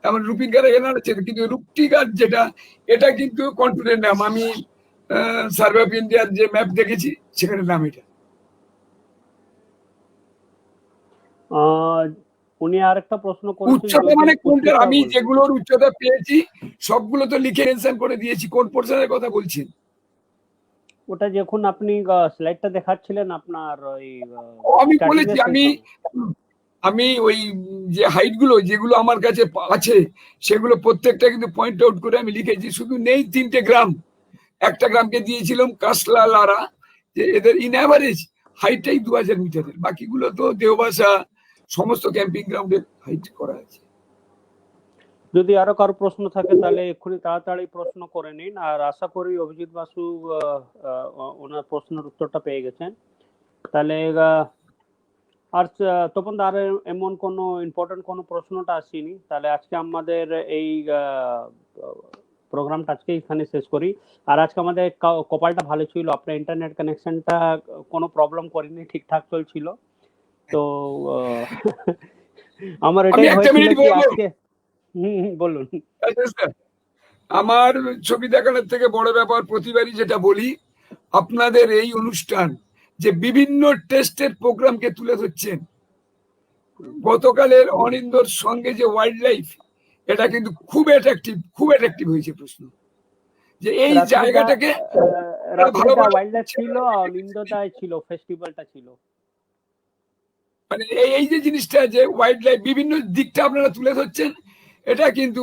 তেমন রুপিন গারাং এর নাম চেঞ্জ, কিন্তু রুকটি গার্ড যেটা, এটা কিন্তু কন্ট্রোলের নাম। আমি সার্ভে অফ ইন্ডিয়ার যে ম্যাপ দেখেছি সেখানে নাম এটা। উনি আরেকটা প্রশ্ন করেছেন, উচ্চতা মানে কোনটা? আমি যেগুলোর উচ্চতা পেয়েছি সবগুলো তো লিখে মেনশন করে দিয়েছি। কোন পোর্শনের কথা বলছেন? ওটা যখন আপনি স্লাইডটা দেখাচ্ছিলেন আপনার ওই আমি বলেছি, আমি আমি ওই যে হাইট গুলো যেগুলো আমার কাছে আছে সেগুলো প্রত্যেকটা কিন্তু পয়েন্ট আউট করে আমি লিখেছি। শুধু নেই 3টে গ্রাম, একটা গ্রামকে দিয়েছিলাম কাসলা লারা, যে এদের ইন অ্যাভারেজ হাইটটাই 2000 মিটারের, বাকিগুলো তো দেওবাসা সমস্ত ক্যাম্পিং গ্রাউন্ডের হাইট করা আছে। যদি আরো কারো প্রশ্ন থাকে তাহলে এক্ষুনি তাড়াতাড়ি প্রশ্ন করে নিন। আর আশা করি অভিজিৎ বাসু ওনার প্রশ্নের উত্তরটা পেয়ে গেছেন। তাহলে আর তখন আর এমন কোনো ইম্পর্টেন্ট কোনো প্রশ্নটা আসেনি। তাহলে আজকে আমাদের এই প্রোগ্রামটা আজকে এখানে শেষ করি। আর আজকে আমাদের কপালটা ভালো ছিল, আপনার ইন্টারনেট কানেকশনটা কোনো প্রবলেম করেনি, ঠিকঠাক চলছিল। তো আমার আমি এটাই একটা হয়েছিল মিনিট কি বলবো, আজকে বলুন। আমার ছবি দেখানোর থেকে বড় ব্যাপার প্রতিবারই যেটা বলি, আপনাদের এই অনুষ্ঠান যে বিভিন্ন টেস্টের প্রোগ্রামকে তুলে ধরছেন, গতকালের অনিন্দর সঙ্গে যে ওয়াইল্ড লাইফ, এটা কিন্তু খুব অ্যাট্রাকটিভ হয়েছে প্রশ্ন, যে এই জায়গাটাকে রাত্রিটা ওয়াইল্ড লাইফ ছিল, নিন্দতায় ছিল, ফেস্টিভ্যালটা ছিল। মানে এই যে জিনিসটা যে ওয়াইল্ড লাইফ বিভিন্ন দিকটা আপনারা তুলে ধরছেন, এটা কিন্তু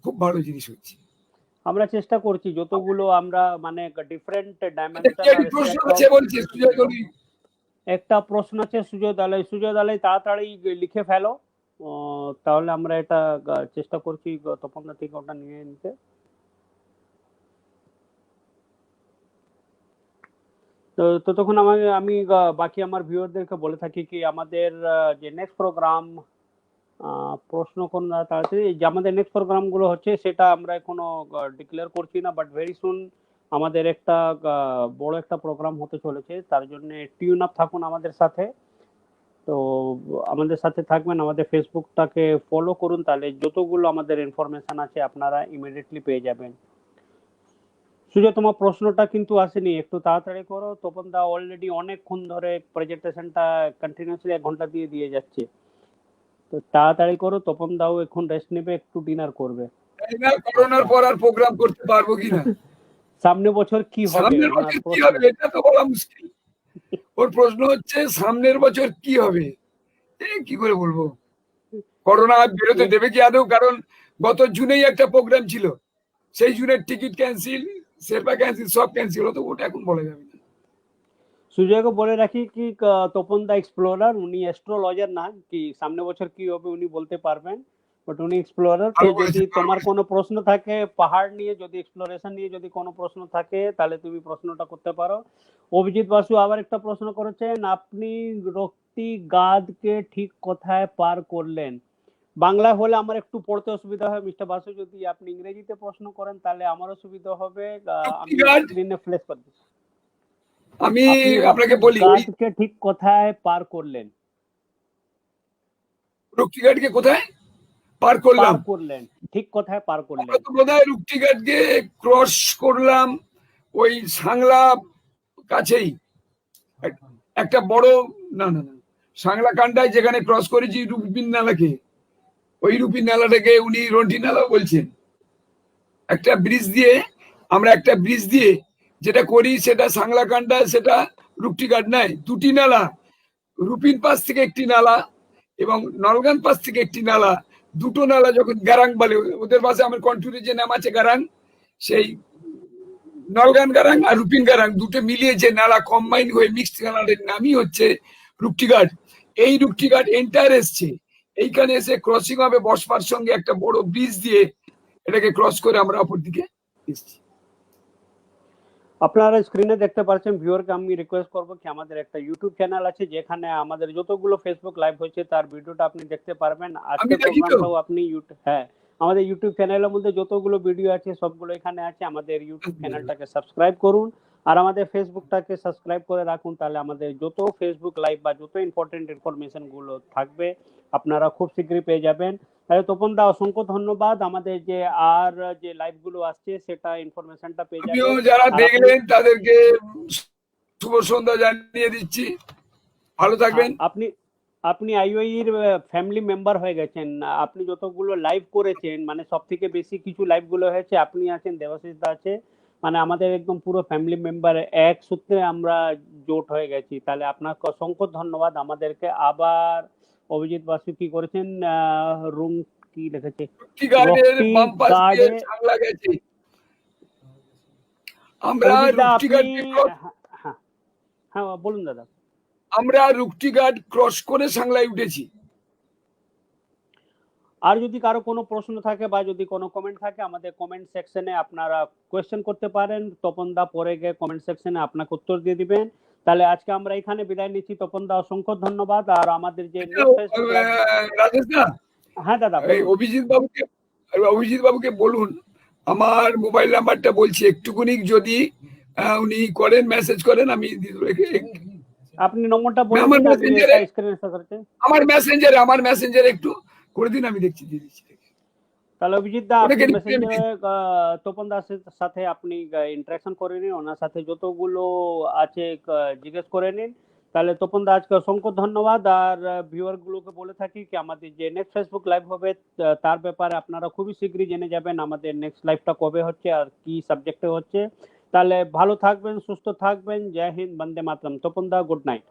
খুব ভালো জিনিস হচ্ছে। আমরা চেষ্টা করছি যতগুলো আমরা মানে ডিফারেন্ট প্রশ্ন আছে বলছি সুজয় দলুই। একটা প্রশ্ন আছে সুজয় দালাই, তাড়াতাড়ি লিখে ফেলো। তাহলে আমরা এটা চেষ্টা করছি তপনদা থেকে ওটা নিয়ে নিতে। তো ততক্ষণ আমি বাকি আমার ভিউয়ারদেরকে বলে থাকি কি আমাদের যে নেক্সট প্রোগ্রাম প্রশ্ন কোন তাড়াতাড়ি যে আমাদের নেক্সট প্রোগ্রাম গুলো হচ্ছে সেটা আমরা এখনো ডিক্লেয়ার করছি না, বাট ভেরি সুন আমাদের একটা বড় একটা প্রোগ্রাম হতে চলেছে। তার জন্য টিউন আপ থাকুন আমাদের সাথে। তো আমাদের সাথে থাকবেন, আমাদের ফেসবুকটাকে ফলো করুন, তাহলে যতগুলো আমাদের ইনফরমেশন আছে আপনারা ইমিডিয়েটলি পেয়ে যাবেন। সুজয়, তোমার প্রশ্নটা কিন্তু আসেনি, একটু তাড়াতাড়ি করো। তপন দা অলরেডি অনেকক্ষণ ধরে প্রেজেন্টেশনটা কন্টিনিউয়াসলি 1 ঘন্টা দিয়ে যাচ্ছে, তো তাড়াতাড়ি করো। তপন দাও এখন রেস্ট নেবে, একটু ডিনার করবে। করোনার পর আর প্রোগ্রাম করতে পারবো কিনা, সামনে বছর কি হবে সামনের ওনার বছর কি প্রশ্ন। হবে এটা তো বলা মুশকিল। ওর প্রশ্ন হচ্ছে সামনের বছর কি হবে, কি করে বলবো? করোনা বেরোতে দেবে কি আদৌ? কারণ গত জুনেই একটা প্রোগ্রাম ছিল, সেই জুনের টিকিট ক্যান্সেল, শেরপা ক্যান্সেল, সব ক্যান্সেল হতো, ওটা এখন বলা যাবে না। সুজয়কে বলে রাখি কি তপন দা এক্সপ্লোরার, উনি অ্যাস্ট্রোলজার না, কি সামনে বছর কি হবে উনি বলতে পারবেন, বাট উনি এক্সপ্লোরার। তো ভালো যদি করেছে, ভালো তোমার করেছে। কোনো প্রশ্ন থাকে পাহাড় নিয়ে, যদি এক্সপ্লোরেশন নিয়ে যদি কোনো প্রশ্ন থাকে তাহলে তুমি প্রশ্নটা করতে পারো। অভিজিৎ বাসু আবার একটা প্রশ্ন করেছেন, আপনি রক্তি গাদকে ঠিক কোথায় পার করলেন? বাংলায় হলে আমার একটু পড়তে অসুবিধা হয় মিস্টার বাসু, যদি আপনি ইংরেজিতে প্রশ্ন করেন তাহলে আমারও সুবিধা হবে। আমি রুক্তিঘাট, স্ক্রিনে ফ্ল্যাশ করে দিচ্ছি। আমি আপনি আপনাকে বলি গাদকে ঠিক কোথায় পার করলেন? রুক্তিঘাটকে কোথায় পার পার করলাম? করলেন, ঠিক কোথায় পার করলেন? আমরা তো বোধহয় রুক্তিঘাটকে ক্রস করলাম ওই সাংলা কাছেই, একটা বড়, না না না, সাংলা কান্ডায় যেখানে ক্রস করেছি রূপবিন নালাকে, ওই রূপিন নালাটাকে উনি রন্টি নালা বলছেন। একটা ব্রিজ দিয়ে, আমরা একটা ব্রিজ দিয়ে যেটা করি সেটা সাংলা কান্ডা, সেটা রুক্তিঘাট নয়। দুটি নালা, রুপিন পাশ থেকে একটি নালা এবং নলগান পাশ থেকে একটি নালা, দুটো নালা যখন গারাং বলে, ওদের পাশে আমার কন্ট্রোলে যে নাম আছে গারাং, সেই নলগান গারাং আর রুপিন গারাং দুটো মিলিয়ে যে নালা কম্বাইন হয়ে মিক্সড নালার নামই হচ্ছে রুক্তিঘাট। এই রুক্তিঘাট এন্টার এসছে, এইখানে এসে ক্রসিং হবে বসপার সঙ্গে একটা বড় ব্রিজ দিয়ে, এটাকে ক্রস করে আমরা অপর দিকে এসছি। আপনারা স্ক্রিনে দেখতে পাচ্ছেন, ভিউয়ারকে আমি রিকোয়েস্ট করব কি আমাদের একটা ইউটিউব চ্যানেল আছে যেখানে আমাদের যতগুলো ফেসবুক লাইভ হয়েছে তার ভিডিওটা আপনি দেখতে পারবেন। আজকের দেখি তো। প্রোগ্রামটাও আপনি হ্যাঁ, আমাদের ইউটিউব চ্যানেলের মধ্যে যতগুলো ভিডিও আছে সবগুলো এখানে আছে। আমাদের ইউটিউব চ্যানেলটাকে সাবস্ক্রাইব করুন আর আমাদের ফেসবুকটাকে সাবস্ক্রাইব করে রাখুন, তাহলে আমাদের যত ফেসবুক লাইভ বা যত ইম্পর্টেন্ট ইনফরমেশন গুলো থাকবে আপনারা খুব শীঘ্রই পেয়ে যাবেন। তাহলে তপন দা অসংখ্য ধন্যবাদ, আমাদের যে আর যে লাইভ গুলো আসছে সেটা ইনফরমেশনটা পেয়ে আমিও যাবেন। যারা আর আপনি দেখলেন তাদেরকে শুভ সন্ধ্যা জানিয়ে দিচ্ছি, ভালো থাকবেন। আপনি আপনি আইওই এর ফ্যামিলি মেম্বার হয়ে গেছেন। আপনি যতগুলো লাইভ করেছেন মানে সব থেকে বেশি কিছু লাইভ গুলো হয়েছে, আপনি আছেন, দেবাশিস দা আছে, মানে আমাদের একদম পুরো ফ্যামিলি মেম্বার, এক সূত্রে আমরা জোট হয়ে গেছি। তাহলে আপনাকে অসংখ্য ধন্যবাদ আমাদেরকে আবার অভিজিৎ বাসু কি করেছেন, রুম কি লিখেছে, রুটি গার্ডের রকি বাম পাশ দিয়ে গার্ডে। সাংলা গেছে। আমরা অভিজিৎ দা রুটি আপনি, গার্ডকে হ্যাঁ হ্যাঁ বলুন দাদা। আমরা রুটি গার্ড ক্রস করে সাংলায় উঠেছি। আর যদি কারো কোনো প্রশ্ন থাকে বা যদি কোনো কমেন্ট থাকে আমাদের কমেন্ট সেকশনে আপনারা কোয়েশ্চেন করতে পারেন, তপন দা পরে গিয়ে কমেন্ট সেকশনে আপনাকে উত্তর দিয়ে দিবেন। তাহলে আজকে আমরা এখানে বিদায় নিচ্ছি। তপন দা অসংখ্য ধন্যবাদ। আর আমাদের যে রাজেশ দা, হ্যাঁ দাদা এই অভিজিৎ বাবুকে বলুন আমার মোবাইল নাম্বারটা বলছি, একটুকুনি যদি উনি করেন, মেসেজ করেন, আমি আপনি নম্বরটা বলে আমার দিন, আমি মেসেঞ্জারে এটা স্ক্রিনে শেয়ার করতে। আমার মেসেঞ্জারে একটু করে দিন, আমি দেখছি, দিয়ে দিচ্ছি। তাহলে অভিজিৎ দা আপনি ওনাকে মেসেঞ্জারে তপন দাস সাথে আপনি ইন্টারাকশন করে নিন, ওনার সাথে যতগুলো আছে জিজ্ঞেস করে নিন। তাহলে তপন দা আজকে অসংখ্য ধন্যবাদ। আর ভিউয়ার গুলোকে বলে থাকি কি আমাদের যে নেক্সট ফেসবুক লাইভ হবে তার ব্যাপারে আপনারা খুবই শীঘ্রই জেনে যাবেন, আমাদের নেক্সট লাইভটা কবে হচ্ছে আর কি সাবজেক্টে হচ্ছে। তাহলে ভালো থাকবেন, সুস্থ থাকবেন। জয় হিন্দ, বন্দে মাতরম। তপন দা গুড নাইট।